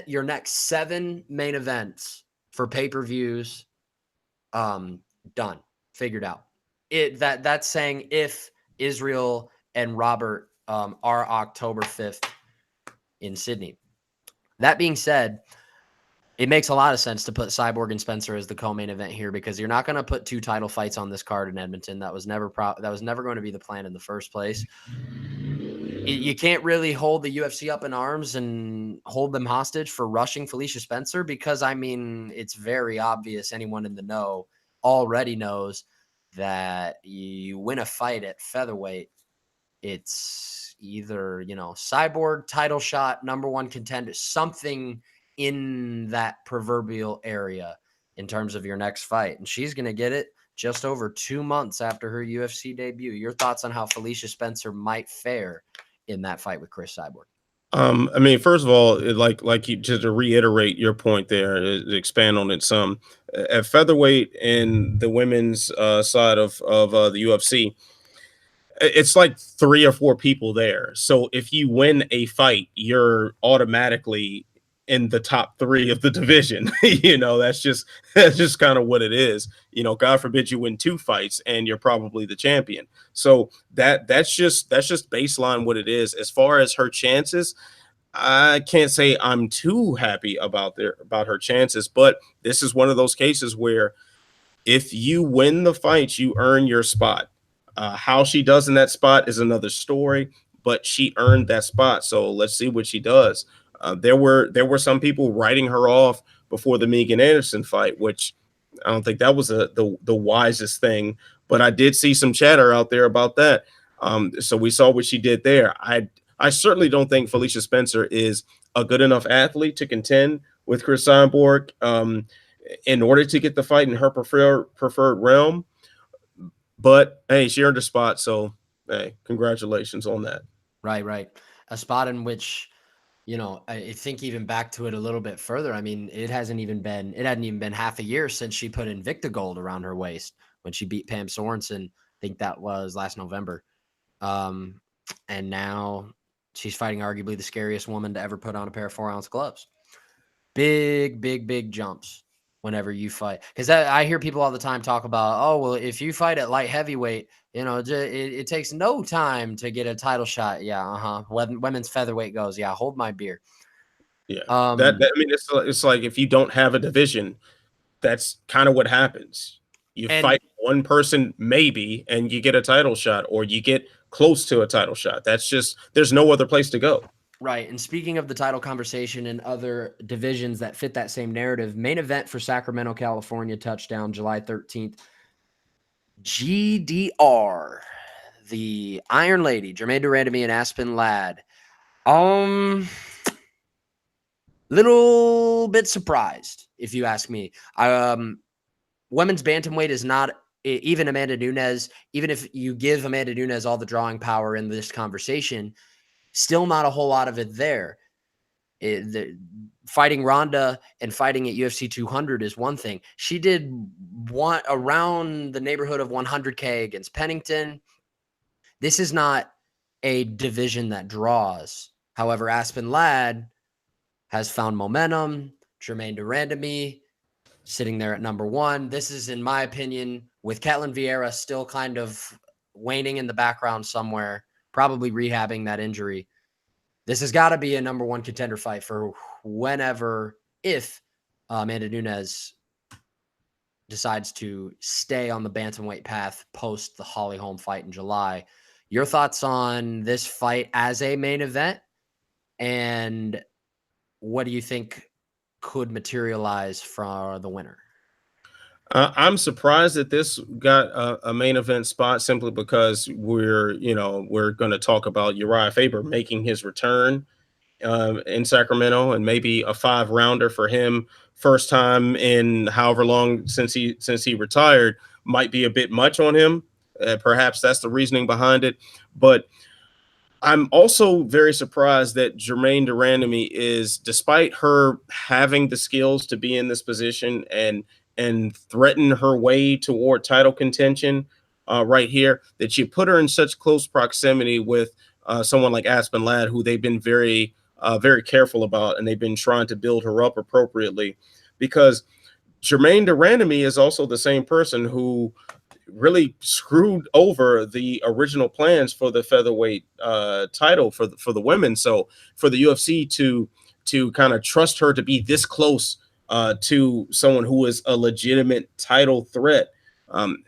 your next 7 main events for pay-per-views, done, figured out. That's saying if Israel and Robert are October 5th in Sydney. That being said, it makes a lot of sense to put Cyborg and Spencer as the co-main event here, because you're not going to put 2 title fights on this card in Edmonton. That was never going to be the plan in the first place. You can't really hold the UFC up in arms and hold them hostage for rushing Felicia Spencer, because, I mean, it's very obvious. Anyone in the know already knows that you win a fight at featherweight, it's either, Cyborg title shot, number 1 contender, something in that proverbial area in terms of your next fight. And she's going to get it just over 2 months after her UFC debut. Your thoughts on how Felicia Spencer might fare in that fight with Chris Cyborg? I mean, first of all, like you, just to reiterate your point there, expand on it some. At featherweight in the women's side of the UFC, it's like 3 or 4 people there. So if you win a fight, you're automatically in the top 3 of the division. That's just kind of what it is. God forbid you win 2 fights and you're probably the champion. So that's just baseline what it is. As far as her chances, I can't say I'm too happy about her chances, but this is one of those cases where if you win the fight, you earn your spot. How she does in that spot is another story, but she earned that spot. So let's see what she does. There were some people writing her off before the Megan Anderson fight, which I don't think that was the wisest thing. But I did see some chatter out there about that. So we saw what she did there. I certainly don't think Felicia Spencer is a good enough athlete to contend with Chris Cyborg in order to get the fight in her preferred realm. But hey, she earned a spot, so hey, congratulations on that. Right. A spot in which, I think even back to it a little bit further. I mean, it hadn't even been half a year since she put Invicta Gold around her waist when she beat Pam Sorensen. I think that was last November. And now she's fighting arguably the scariest woman to ever put on a pair of 4-ounce gloves. Big jumps whenever you fight. Because I hear people all the time talk about, oh, well, if you fight at light heavyweight, it takes no time to get a title shot. Yeah, women's featherweight goes, yeah, hold my beer. Yeah, I mean, it's like if you don't have a division, that's kind of what happens. You fight one person maybe, and you get a title shot, or you get close to a title shot. There's no other place to go. Right. And speaking of the title conversation and other divisions that fit that same narrative, main event for Sacramento, California, touchdown July 13th. GDR, the Iron Lady, Jermaine Durandamy and Aspen Ladd. Little bit surprised, if you ask me. Women's bantamweight is not, even Amanda Nunes, even if you give Amanda Nunes all the drawing power in this conversation, still not a whole lot of it there. Fighting Ronda and fighting at UFC 200 is one thing. She did around the neighborhood of 100K against Pennington. This is not a division that draws. However, Aspen Ladd has found momentum. Jermaine Durandamy sitting there at number 1. This is, in my opinion, with Ketlin Vieira still kind of waning in the background somewhere, probably rehabbing that injury. This has got to be a number 1 contender fight for whenever, if Amanda Nunes decides to stay on the bantamweight path post the Holly Holm fight in July. Your thoughts on this fight as a main event, and what do you think could materialize for the winner? I'm surprised that this got a main event spot simply because we're going to talk about Uriah Faber making his return in Sacramento, and maybe a 5-rounder for him, first time in however long since he retired, might be a bit much on him. Perhaps that's the reasoning behind it. But I'm also very surprised that Jermaine Durandamy is, despite her having the skills to be in this position and threaten her way toward title contention, right here, that you put her in such close proximity with someone like Aspen Ladd, who they've been very careful about, and they've been trying to build her up appropriately, because Jermaine Durandamy is also the same person who really screwed over the original plans for the featherweight title for the women. So for the UFC to kind of trust her to be this close to someone who is a legitimate title threat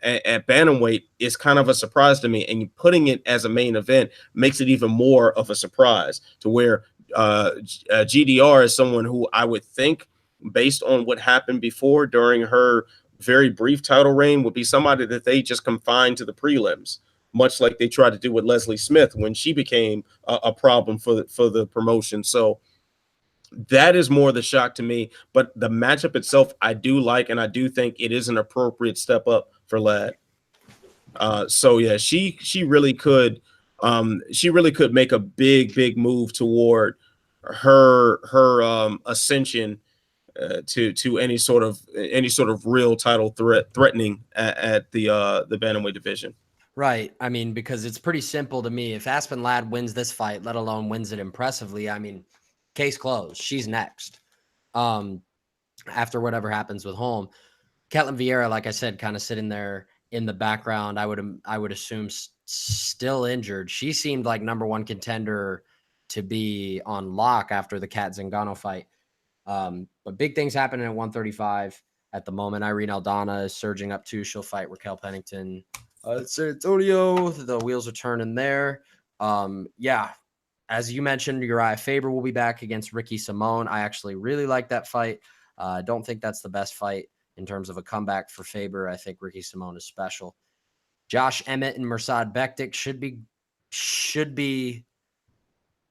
at bantamweight is kind of a surprise to me. And putting it as a main event makes it even more of a surprise, to where GDR is someone who I would think, based on what happened before during her very brief title reign, would be somebody that they just confined to the prelims, much like they tried to do with Leslie Smith when she became a problem for the promotion. So that is more the shock to me. But the matchup itself, I do like, and I do think it is an appropriate step up for Ladd. So yeah, she really could make a big move toward her ascension to any sort of real title threatening at the bantamweight division. Right. I mean, because it's pretty simple to me. If Aspen Ladd wins this fight, let alone wins it impressively, I mean, case closed. She's next. Um, After whatever happens with Holm. Ketlin Vieira, like I said, kind of sitting there in the background. I would assume still injured. She seemed like number one contender to be on lock after the Kat Zingano fight. But big things happening at 135 at the moment. Irene Aldana is surging up too. She'll fight Raquel Pennington. San Antonio. The wheels are turning there. Yeah, as you mentioned, Uriah Faber will be back against Ricky Simone. I actually really like that fight. I don't think that's the best fight in terms of a comeback for Faber. I think Ricky Simone is special. Josh Emmett and Mirsad Bektik should be.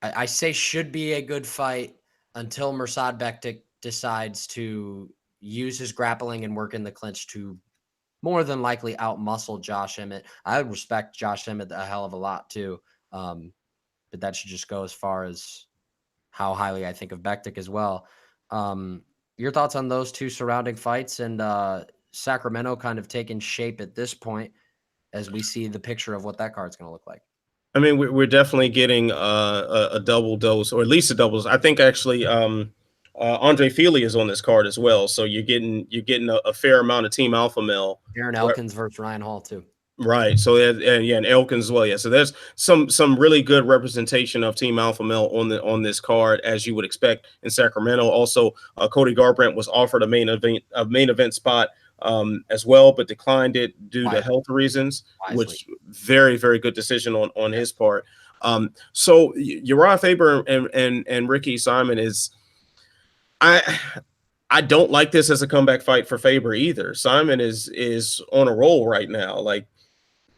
I say should be a good fight until Mirsad Bektik decides to use his grappling and work in the clinch to more than likely outmuscle Josh Emmett. I would respect Josh Emmett a hell of a lot too. But that should just go as far as how highly I think of Bektik as well. Your thoughts on those two surrounding fights and Sacramento kind of taking shape at this point as we see the picture of what that card's going to look like? I mean, we're definitely getting a double dose, or at least a double dose. I think actually Andre Feely is on this card as well, so you're getting a fair amount of Team Alpha Male. Aaron Elkins versus Ryan Hall too. Right. So and yeah, and Elkins as well. Yeah. So there's some really good representation of Team Alpha Male on this card, as you would expect in Sacramento. Also, Cody Garbrandt was offered a main event spot as well, but declined it due to health reasons, Wisely. which very good decision on his part. So Uriah Faber and Ricky Simon is I. I don't like this as a comeback fight for Faber either. Simon is on a roll right now. Like,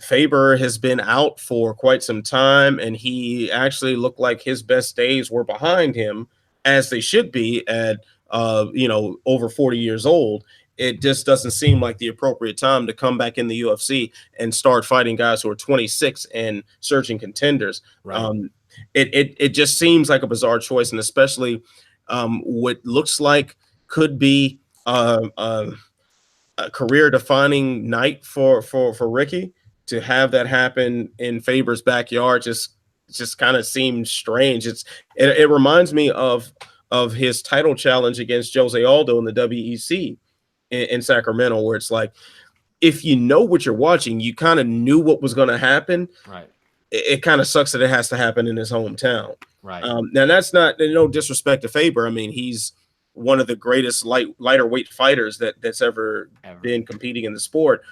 Faber has been out for quite some time, and he actually looked like his best days were behind him, as they should be at over 40 years old. It just doesn't seem like the appropriate time to come back in the UFC and start fighting guys who are 26 and surging contenders. Right. It just seems like a bizarre choice, and especially what looks like could be a career defining night for Ricky. To have that happen in Faber's backyard just kind of seems strange. It reminds me of his title challenge against Jose Aldo in the WEC in Sacramento, where it's like, if you know what you're watching, you kind of knew what was going to happen. Right. It kind of sucks that it has to happen in his hometown. Right. Now that's not no disrespect to Faber. I mean, he's one of the greatest lighter weight fighters that's ever been competing in the sport.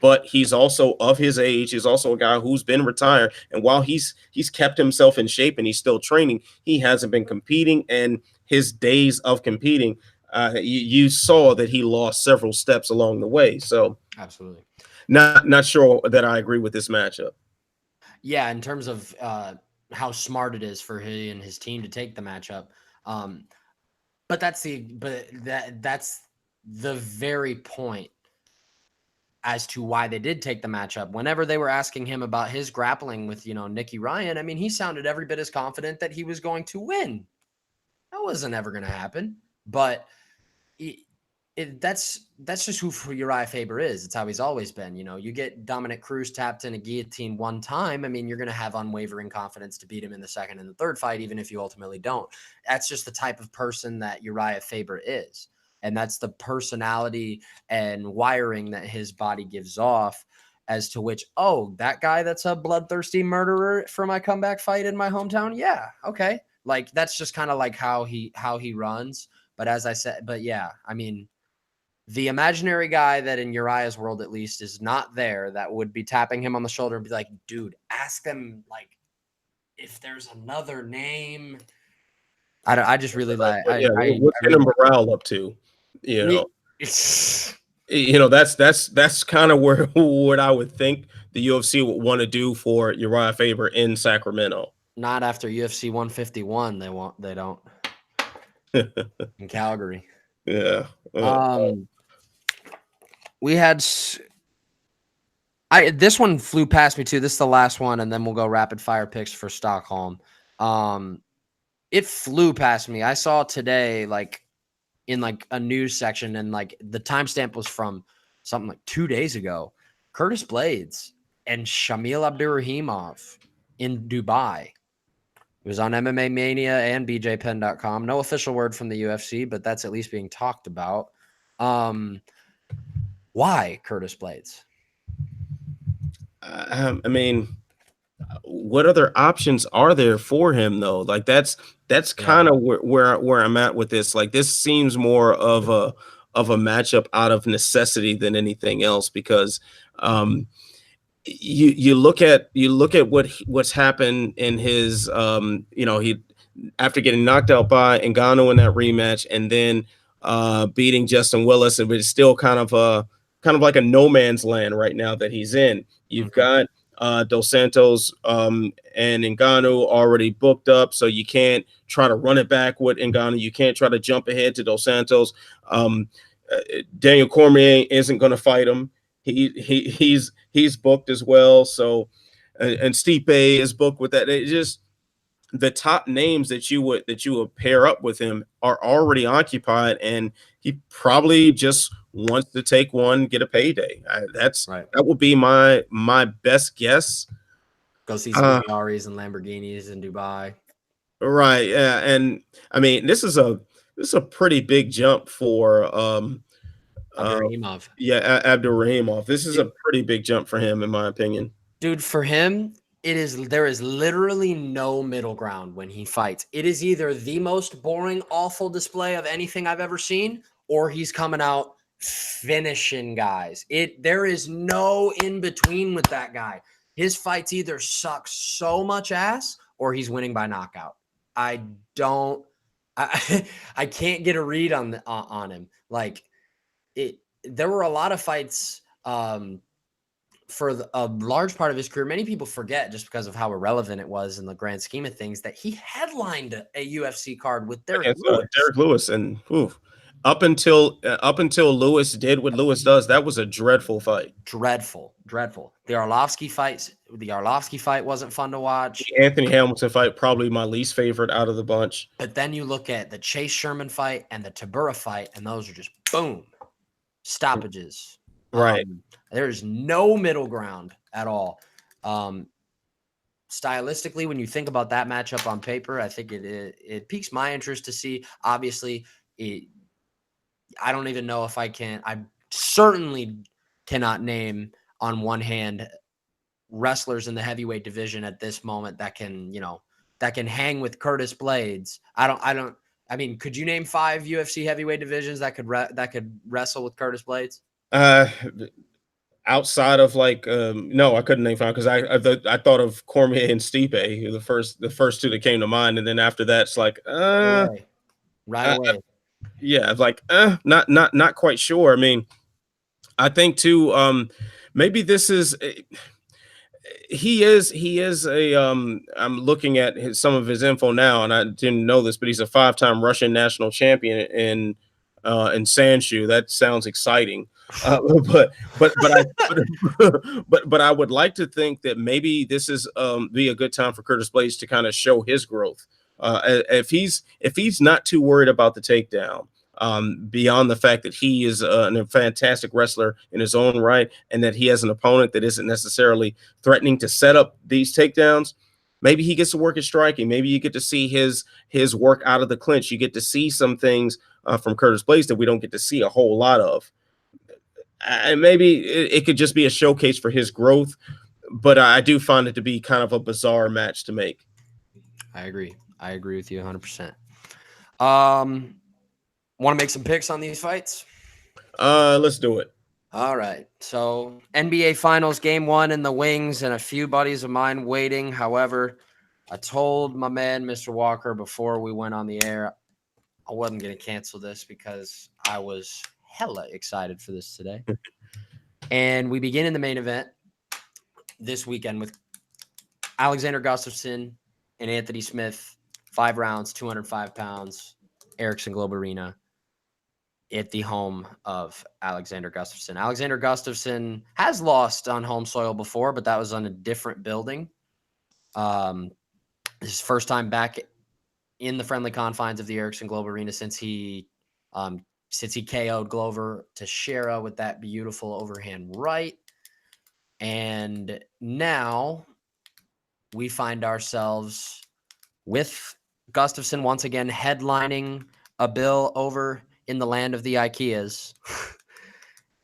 But he's also of his age. He's also a guy who's been retired, and while he's kept himself in shape and he's still training, he hasn't been competing. And his days of competing, you saw that he lost several steps along the way. So Absolutely. not sure that I agree with this matchup. Yeah, in terms of how smart it is for he and his team to take the matchup. But that's the very point as to why they did take the matchup. Whenever they were asking him about his grappling with, Nicky Ryan, I mean, he sounded every bit as confident that he was going to win. That wasn't ever going to happen. But that's just who Uriah Faber is. It's how he's always been. You get Dominic Cruz tapped in a guillotine one time. I mean, you're going to have unwavering confidence to beat him in the second and the third fight, even if you ultimately don't. That's just the type of person that Uriah Faber is. And that's the personality and wiring that his body gives off, as to which, oh, that guy that's a bloodthirsty murderer for my comeback fight in my hometown. Yeah. Okay. Like, that's just kind of like how he runs. But as I said, yeah, I mean, the imaginary guy that in Uriah's world, at least, is not there, that would be tapping him on the shoulder and be like, dude, ask them, like, if there's another name. I just really like, what's getting morale up to, that's kind of where what I would think the UFC would want to do for Uriah Faber in Sacramento. Not after UFC 151. They don't. In Calgary. Yeah. We had this one flew past me too. This is the last one, and then we'll go rapid fire picks for Stockholm. It flew past me. I saw today, like, in like a news section, and like the timestamp was from something like 2 days ago. Curtis Blades and Shamil Abdurakhimov in Dubai. It was on MMA Mania and BJPenn.com. No official word from the UFC, but that's at least being talked about. Why Curtis Blades? I mean, what other options are there for him though? Like that's kind of where I'm at with this. Like, this seems more of a matchup out of necessity than anything else, because you look at what's happened in his he, after getting knocked out by Ngannou in that rematch, and then beating Justin Willis, and it's still kind of like a no man's land right now that he's in. You've got Dos Santos and Ngannou already booked up, so you can't try to run it back with Ngannou. You can't try to jump ahead to Dos Santos. Daniel Cormier isn't going to fight him. He's booked as well. So, and Stipe is booked with that. It just, the top names that you would pair up with him are already occupied, and he probably just wants to take one, get a payday. That would be my best guess. Go see some Ferraris and Lamborghinis in Dubai. Right. Yeah. And I mean, this is a pretty big jump for Abdurakhimov. Abdurakhimov. This is a pretty big jump for him, in my opinion. Dude, for him, there is literally no middle ground when he fights. It is either the most boring, awful display of anything I've ever seen, or he's coming out finishing guys. There is no in between with that guy. His fights either suck so much ass or he's winning by knockout. I can't get a read on him. Like, there were a lot of fights for a large part of his career. Many people forget, just because of how irrelevant it was in the grand scheme of things, that he headlined a UFC card with Derek Lewis. And up until Lewis did what Lewis does, that was a dreadful fight. Dreadful. The Arlovsky fight wasn't fun to watch. The Anthony Hamilton fight, probably my least favorite out of the bunch. But then you look at the Chase Sherman fight and the Tabura fight, and those are just boom stoppages. Right. There's no middle ground at all. Stylistically, when you think about that matchup on paper, I think it piques my interest to see. Obviously, I don't even know if I certainly cannot name on one hand wrestlers in the heavyweight division at this moment that can hang with Curtis Blades. I mean, could you name 5 UFC heavyweight divisions that could wrestle with Curtis Blades? Outside of no, I couldn't name 5, because I thought of Cormier and Stipe, the first 2 that came to mind, and then after that, it's like right away. Yeah, like not quite sure. I mean, I think too, maybe this is he is a I'm looking at some of his info now, and I didn't know this, but he's a 5-time Russian national champion in Sandshoe. That sounds exciting. Uh, but I but I would like to think that maybe this is be a good time for Curtis Blades to kind of show his growth. If he's not too worried about the takedown, beyond the fact that he is a fantastic wrestler in his own right, and that he has an opponent that isn't necessarily threatening to set up these takedowns. Maybe he gets to work at striking. Maybe you get to see his work out of the clinch. You get to see some things from Curtis Blades that we don't get to see a whole lot of. And maybe it could just be a showcase for his growth, but I do find it to be kind of a bizarre match to make. I agree. I agree with you 100%. Want to make some picks on these fights? Let's do it. All right. So NBA Finals Game 1 in the wings, and a few buddies of mine waiting. However, I told my man, Mr. Walker, before we went on the air, I wasn't going to cancel this because I was hella excited for this today. And we begin in the main event this weekend with Alexander Gustafsson and Anthony Smith, 5 rounds, 205 pounds, Ericsson Globe Arena, at the home of Alexander Gustafsson. Alexander Gustafsson has lost on home soil before, but that was on a different building. His first time back in the friendly confines of the Ericsson Globe Arena since he KO'd Glover Teixeira with that beautiful overhand right. And now we find ourselves with Gustafsson once again headlining a bill over in the land of the IKEAs,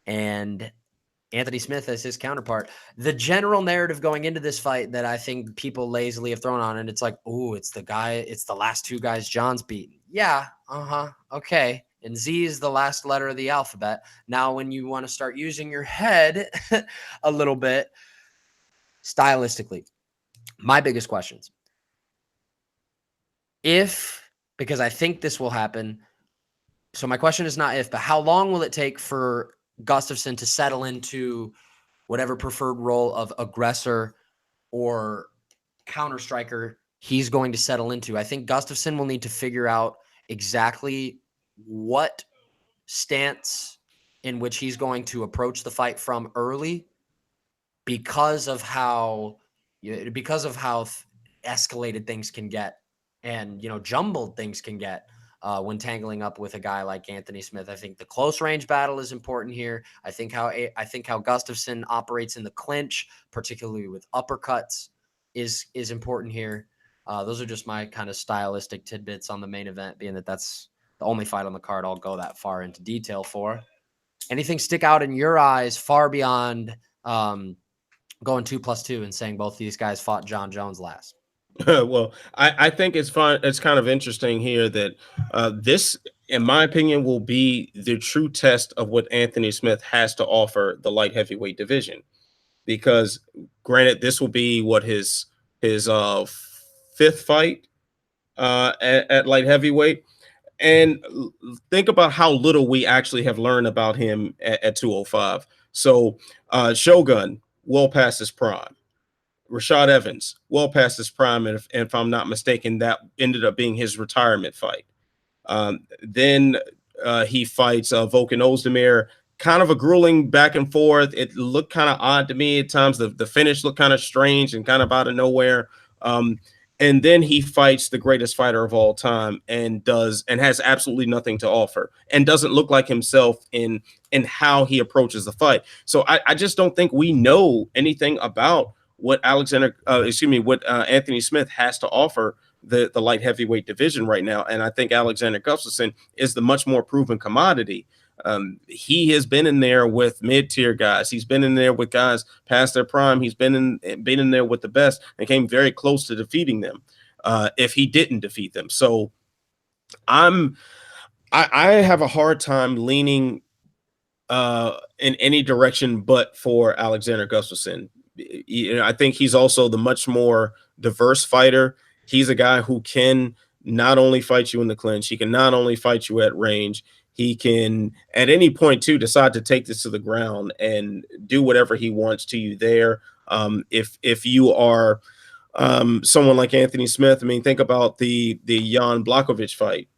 and Anthony Smith as his counterpart. The general narrative going into this fight that I think people lazily have thrown on, and it's like, oh, it's the last 2 guys John's beaten. Yeah, okay. And Z is the last letter of the alphabet. Now, when you want to start using your head a little bit, stylistically, my biggest questions. Because I think this will happen. So my question is not if, but how long will it take for Gustafsson to settle into whatever preferred role of aggressor or counter striker he's going to settle into? I think Gustafsson will need to figure out exactly what stance in which he's going to approach the fight from early because of how escalated things can get and, jumbled things can get when tangling up with a guy like Anthony Smith. I think the close range battle is important here. I think how Gustafsson operates in the clinch, particularly with uppercuts, is important here. Those are just my kind of stylistic tidbits on the main event, being that that's the only fight on the card I'll go that far into detail for. Anything stick out in your eyes far beyond going 2+2 and saying both these guys fought John Jones last? Well, I think it's fun. It's kind of interesting here that this, in my opinion, will be the true test of what Anthony Smith has to offer the light heavyweight division. Because, granted, this will be what his 5th fight at light heavyweight, and think about how little we actually have learned about him at 205. So, Shogun, well past his prime. Rashad Evans, well past his prime, and if I'm not mistaken, that ended up being his retirement fight. Then he fights Volkan Ozdemir, kind of a grueling back and forth. It looked kind of odd to me at times. The finish looked kind of strange and kind of out of nowhere. And then he fights the greatest fighter of all time and has absolutely nothing to offer and doesn't look like himself in how he approaches the fight. So I just don't think we know anything about what Anthony Smith has to offer the light heavyweight division right now. And I think Alexander Gustafsson is the much more proven commodity. He has been in there with mid-tier guys. He's been in there with guys past their prime. He's been in there with the best and came very close to defeating them, if he didn't defeat them. So I have a hard time leaning in any direction but for Alexander Gustafsson. I think he's also the much more diverse fighter. He's a guy who can not only fight you in the clinch, he can not only fight you at range, he can at any point too decide to take this to the ground and do whatever he wants to you there. If you are someone like Anthony Smith, I mean, think about the Jan Blachowicz fight,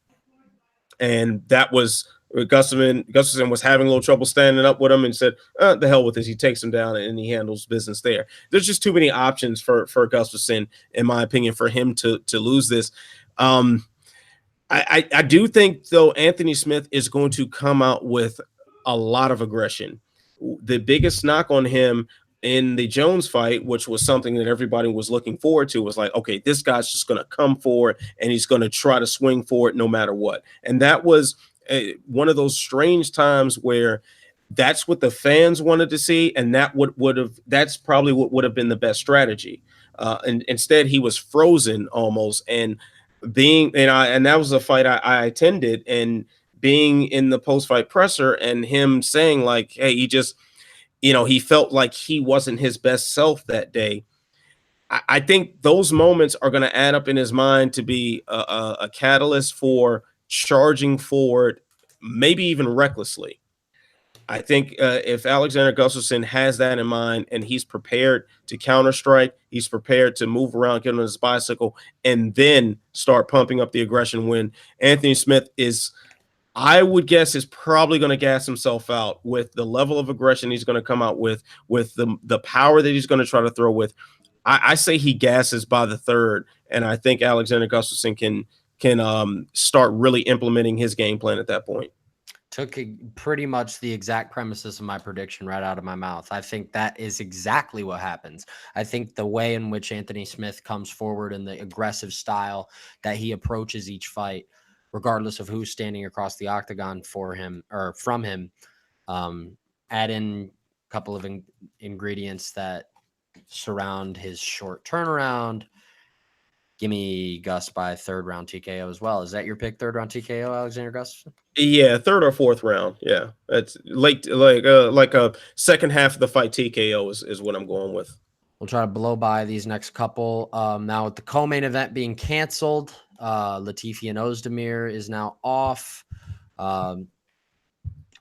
and that was Gustafsson was having a little trouble standing up with him and said, the hell with this. He takes him down and he handles business there. There's just too many options for Gustafsson, in my opinion, for him to lose this. I do think, though, Anthony Smith is going to come out with a lot of aggression. The biggest knock on him in the Jones fight, which was something that everybody was looking forward to, was like, okay, this guy's just going to come forward and he's going to try to swing for it no matter what. And that was one of those strange times where that's what the fans wanted to see, and that's probably what would have been the best strategy. And instead, he was frozen almost, and that was a fight I attended, and being in the post fight presser and him saying like, hey, he felt like he wasn't his best self that day. I think those moments are going to add up in his mind to be a catalyst for charging forward, maybe even recklessly. I think if Alexander Gustafsson has that in mind and he's prepared to counter strike, he's prepared to move around, get on his bicycle, and then start pumping up the aggression, when Anthony Smith I would guess, is probably going to gas himself out with the level of aggression he's going to come out with the power that he's going to try to throw with. I say he gasses by the third, and I think Alexander Gustafsson can start really implementing his game plan at that point. Took pretty much the exact premises of my prediction right out of my mouth. I think that is exactly what happens. I think the way in which Anthony Smith comes forward and the aggressive style that he approaches each fight, regardless of who's standing across the octagon for him or from him, add in a couple of ingredients that surround his short turnaround. Give me Gus by third round TKO as well. Is that your pick, third round TKO, Alexander Gustafsson? Yeah, third or fourth round. Yeah, that's like a second half of the fight TKO is what I'm going with. We'll try to blow by these next couple. Now, with the co-main event being canceled, Latifi and Ozdemir is now off.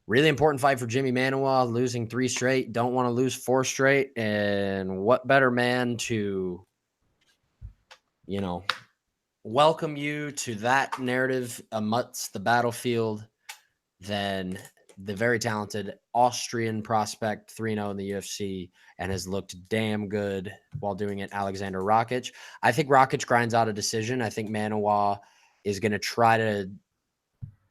Really important fight for Jimmy Manuwa, losing 3 straight. Don't want to lose 4 straight. And what better man to, welcome you to that narrative amidst the battlefield than the very talented Austrian prospect, 3-0 in the UFC, and has looked damn good while doing it, Alexander Rakic. I think Rakic grinds out a decision. I think Manuwa is going to try to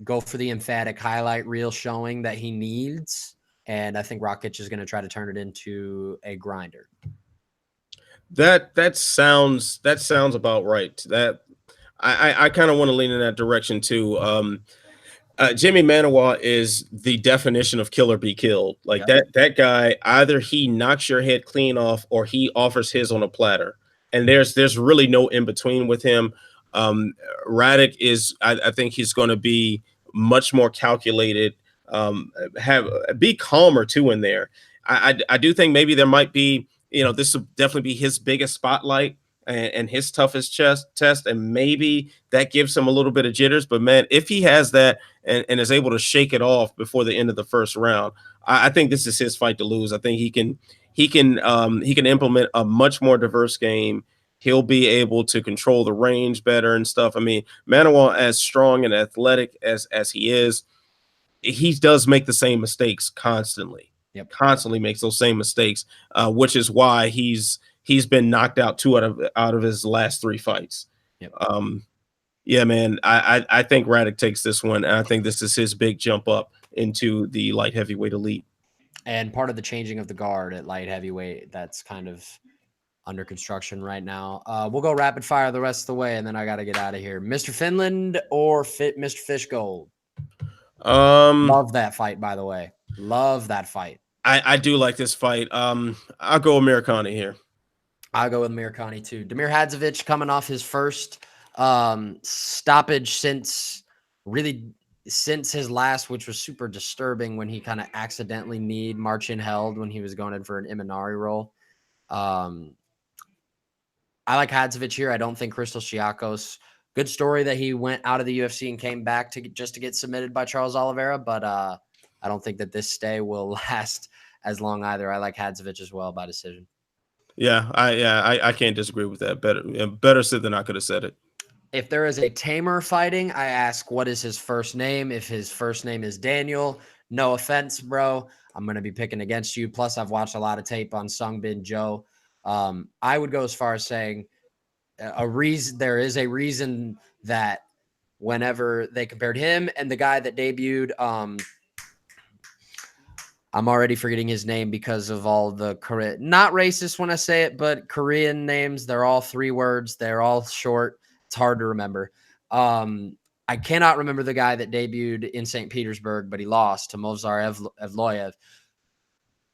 go for the emphatic highlight reel showing that he needs, and I think Rakic is going to try to turn it into a grinder. That sounds about right. That I kind of want to lean in that direction too. Jimmy Manuwa is the definition of kill or be killed. Like that guy, either he knocks your head clean off or he offers his on a platter. And there's really no in between with him. Radic is, I think he's going to be much more calculated, be calmer too in there. I do think maybe there might be, this will definitely be his biggest spotlight and his toughest test, and maybe that gives him a little bit of jitters. But man, if he has that and is able to shake it off before the end of the first round, I think this is his fight to lose. I think he can implement a much more diverse game. He'll be able to control the range better and stuff. I mean, Manuwa, as strong and athletic as he is, he does make the same mistakes constantly. Yep. Constantly makes those same mistakes, which is why he's been knocked out 2 out of his last 3 fights. Yep. Yeah, man, I think Radic takes this one, and I think this is his big jump up into the light heavyweight elite. And part of the changing of the guard at light heavyweight, that's kind of under construction right now. We'll go rapid fire the rest of the way, and then I got to get out of here. Mr. Finland or Mr. Fishgold? Love that fight, by the way. Love that fight. I do like this fight. I'll go Americani here. I'll go with Americani too. Damir Hadzovic coming off his first stoppage since his last, which was super disturbing when he kind of accidentally kneed Marcin Held when he was going in for an Imanari roll. I like Hadzovic here. I don't think Christos Chiakos. Good story that he went out of the UFC and came back to get submitted by Charles Oliveira, but I don't think that this stay will last as long either. I like Hadzovic as well by decision. Yeah, I can't disagree with that. Better said than I could have said it. If there is a tamer fighting, I ask, what is his first name? If his first name is Daniel, no offense, bro, I'm going to be picking against you. Plus, I've watched a lot of tape on Sung Bin Jo. I would go as far as saying there is a reason that whenever they compared him and the guy that debuted, I'm already forgetting his name because of all the Korean, not racist when I say it, but Korean names. They're all 3 words. They're all short. It's hard to remember. I cannot remember the guy that debuted in St. Petersburg, but he lost to Movsar Evloyev.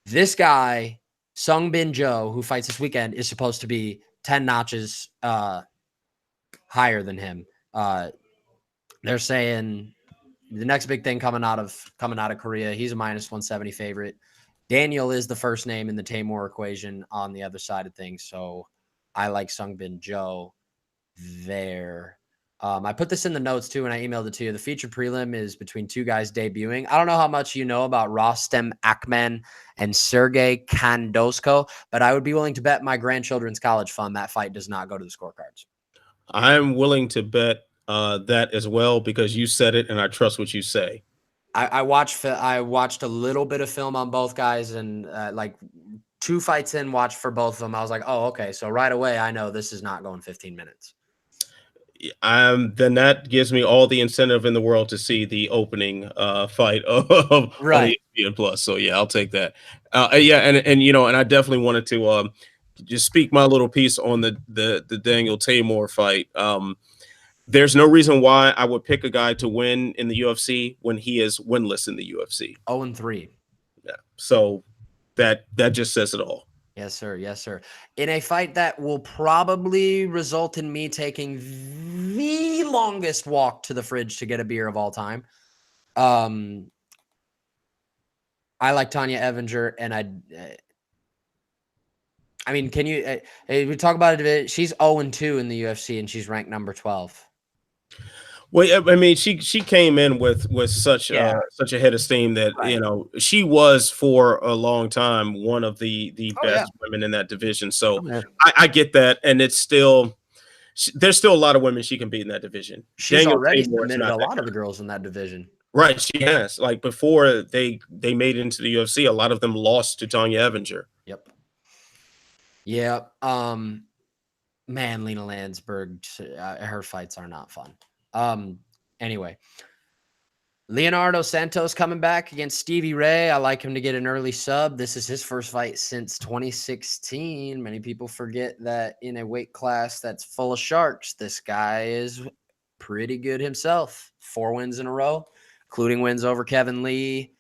This guy, Sung Bin Jo, who fights this weekend, is supposed to be 10 notches higher than him. They're saying the next big thing coming out of Korea, he's a minus 170 favorite. Daniel is the first name in the Tamor equation on the other side of things. So I like Sung Bin Jo there. I put this in the notes too, and I emailed it to you. The feature prelim is between 2 guys debuting. I don't know how much you know about Rostem Akman and Sergey Kandosko, but I would be willing to bet my grandchildren's college fund that fight does not go to the scorecards. I'm willing to bet that as well because you said it, and I trust what you say. I watched a little bit of film on both guys, and like 2 fights in, watched for both of them. I was like, oh, okay. So right away, I know this is not going 15 minutes. Then that gives me all the incentive in the world to see the opening fight on Right. ESPN Plus. So yeah, I'll take that. Yeah, and and I definitely wanted to just speak my little piece on the Daniel Tamor fight. There's no reason why I would pick a guy to win in the UFC when he is winless in the UFC. 0-3. Yeah. So that just says it all. Yes, sir. Yes, sir. In a fight that will probably result in me taking the longest walk to the fridge to get a beer of all time. I like Tanya Evinger, and I mean, can you we talk about it? She's 0-2 in the UFC, and she's ranked number 12. Well, I mean, she came in with such Yeah. such a head of steam that Right. she was for a long time one of the Oh yeah. best women in that division. So Oh, yeah. I get that, and it's still there's still a lot of women she can beat in that division. She's Daniel already Taymor is submitted not a that lot of guy, the girls in that division. right? She has like before they made it into the UFC, a lot of them lost to Tanya Evinger. Yep. Yep. Man, Lena Landsberg, her fights are not fun. Anyway, Leonardo Santos coming back against Stevie Ray. I like him to get an early sub. This is his first fight since 2016. Many people forget that in a weight class that's full of sharks, this guy is pretty good himself. 4 wins in a row, including wins over Kevin Lee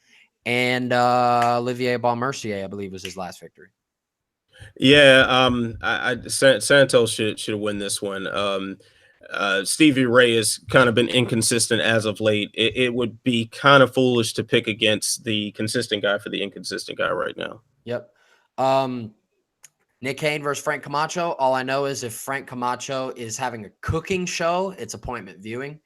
and Olivier Balmercier, I believe was his last victory. Yeah, Santos should win this one. Stevie Ray has kind of been inconsistent as of late. It would be kind of foolish to pick against the consistent guy for the inconsistent guy right now. Yep. Nick Kane versus Frank Camacho. All I know is if Frank Camacho is having a cooking show, it's appointment viewing.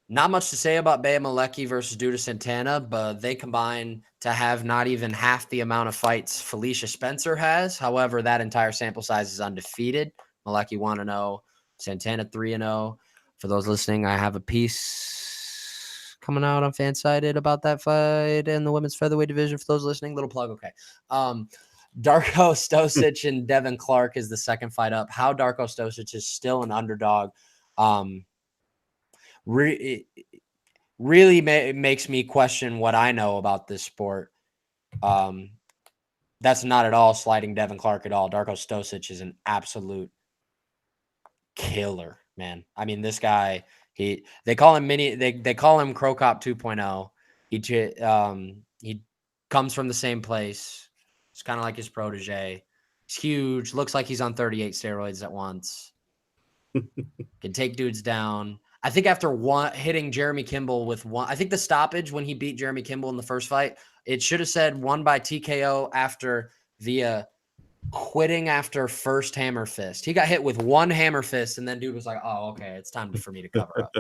Not much to say about Bea Malecki versus Duda Santana, but they combine to have not even half the amount of fights Felicia Spencer has. However, that entire sample size is undefeated. Malecki 1-0, Santana 3-0. For those listening, I have a piece coming out on Fansided about that fight in the women's featherweight division. For those listening, little plug. Okay. Darko Stosic and Devin Clark is the second fight up. How Darko Stosic is still an underdog. Really makes me question what I know about this sport. That's not at all sliding Devin Clark at all. Darko Stosic is an absolute killer, man. I mean, this guy, they call him they call him Crow Cop 2.0. He comes from the same place. It's kind of like his protege. He's huge. Looks like he's on 38 steroids at once. Can take dudes down. I think after hitting Jeremy Kimball with one, I think the stoppage when he beat Jeremy Kimball in the first fight, it should have said won by TKO via quitting after first hammer fist. He got hit with one hammer fist, and then dude was like, "Oh, okay, it's time for me to cover up."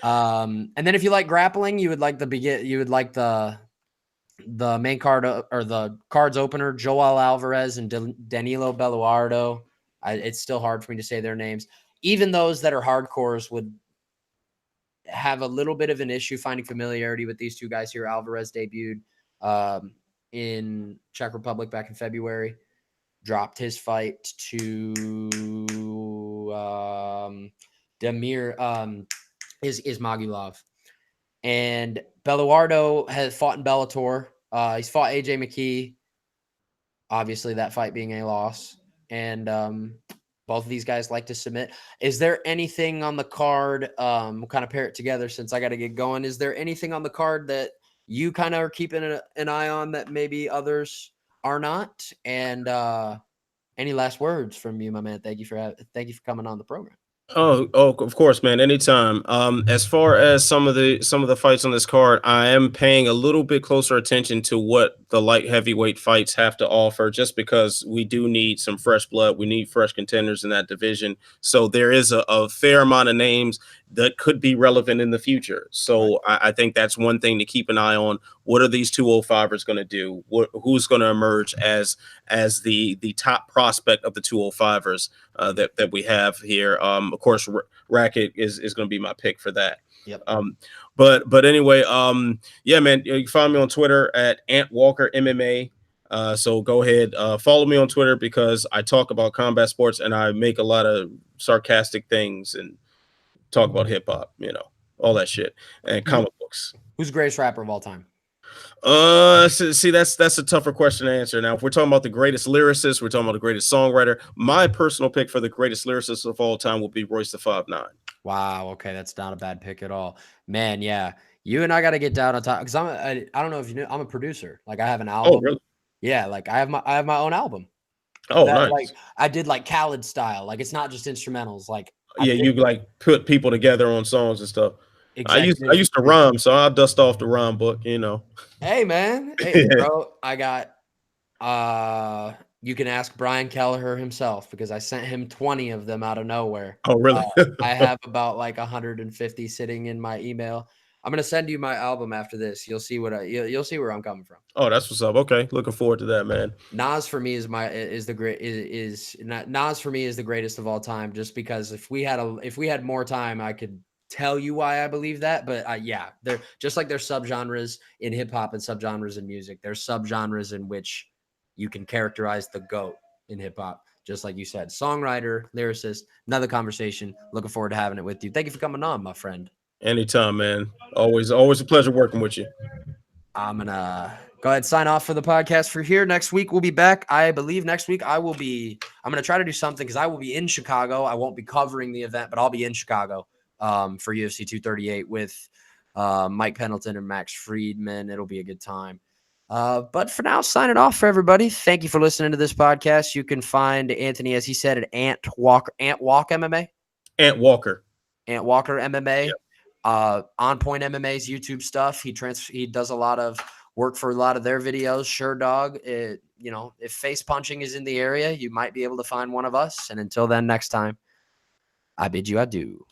And then if you like grappling, you would like the main card or the cards opener, Joel Alvarez and Danilo Beluardo. It's still hard for me to say their names. Even those that are hardcores would have a little bit of an issue finding familiarity with these two guys here. Alvarez debuted in Czech Republic back in February, dropped his fight to Damir Ismagulov. And Beluardo has fought in Bellator. He's fought AJ McKee. Obviously, that fight being a loss. And both of these guys like to submit. Is there anything on the card? We'll kind of pair it together since I got to get going. Is there anything on the card that you kind of are keeping an eye on that maybe others are not? And any last words from you, my man? Thank you for coming on the program. Oh, of course, man. Anytime. As far as some of the fights on this card, I am paying a little bit closer attention to what the light heavyweight fights have to offer, just because we do need some fresh blood. We need fresh contenders in that division. So there is a fair amount of names that could be relevant in the future. So I think that's one thing to keep an eye on. What are these 205ers going to do? Who's going to emerge as the top prospect of the 205ers that we have here? Of course, Racket is going to be my pick for that. Yep. But anyway, yeah, man, you can find me on Twitter at Ant Walker MMA. So go ahead, follow me on Twitter, because I talk about combat sports and I make a lot of sarcastic things and talk about hip hop, all that shit, and comic books. Who's the greatest rapper of all time? See, that's a tougher question to answer. Now, if we're talking about the greatest lyricist, we're talking about the greatest songwriter. My personal pick for the greatest lyricist of all time will be Royce the 5'9". Wow. Okay, that's not a bad pick at all, man. Yeah, you and I got to get down on top, because I don't know if you know, I'm a producer. Like, I have an album. Oh, really? Yeah, like I have my own album. Oh, that, nice. Like, I did like Khaled style. Like, it's not just instrumentals. Like, Yeah, you like put people together on songs and stuff. I used to rhyme. rhyme, so I'll dust off the rhyme book. Hey, man. Hey, bro. I got. You can ask Brian Kelleher himself, because I sent him 20 of them out of nowhere. Oh, really? I have about like 150 sitting in my email. I'm gonna send you my album after this. You'll see you'll see where I'm coming from. Oh, that's what's up. Okay, looking forward to that, man. Nas for me is Nas for me is the greatest of all time. Just because if we had more time, I could tell you why I believe that. But yeah, they're just like there's subgenres in hip hop and subgenres in music. There's subgenres in which you can characterize the GOAT in hip hop. Just like you said, songwriter, lyricist, another conversation. Looking forward to having it with you. Thank you for coming on, my friend. Anytime, man. Always a pleasure working with you. I'm going to go ahead and sign off for the podcast for here. Next week, we'll be back. I believe next week I'm going to try to do something, because I will be in Chicago. I won't be covering the event, but I'll be in Chicago for UFC 238 with Mike Pendleton and Max Friedman. It'll be a good time. But for now, signing off for everybody. Thank you for listening to this podcast. You can find Anthony, as he said, at Ant Walk MMA. Ant Walker MMA. Yep. On Point MMA's YouTube stuff. He does a lot of work for a lot of their videos. Sherdog. If face punching is in the area, you might be able to find one of us. And until then, next time, I bid you adieu.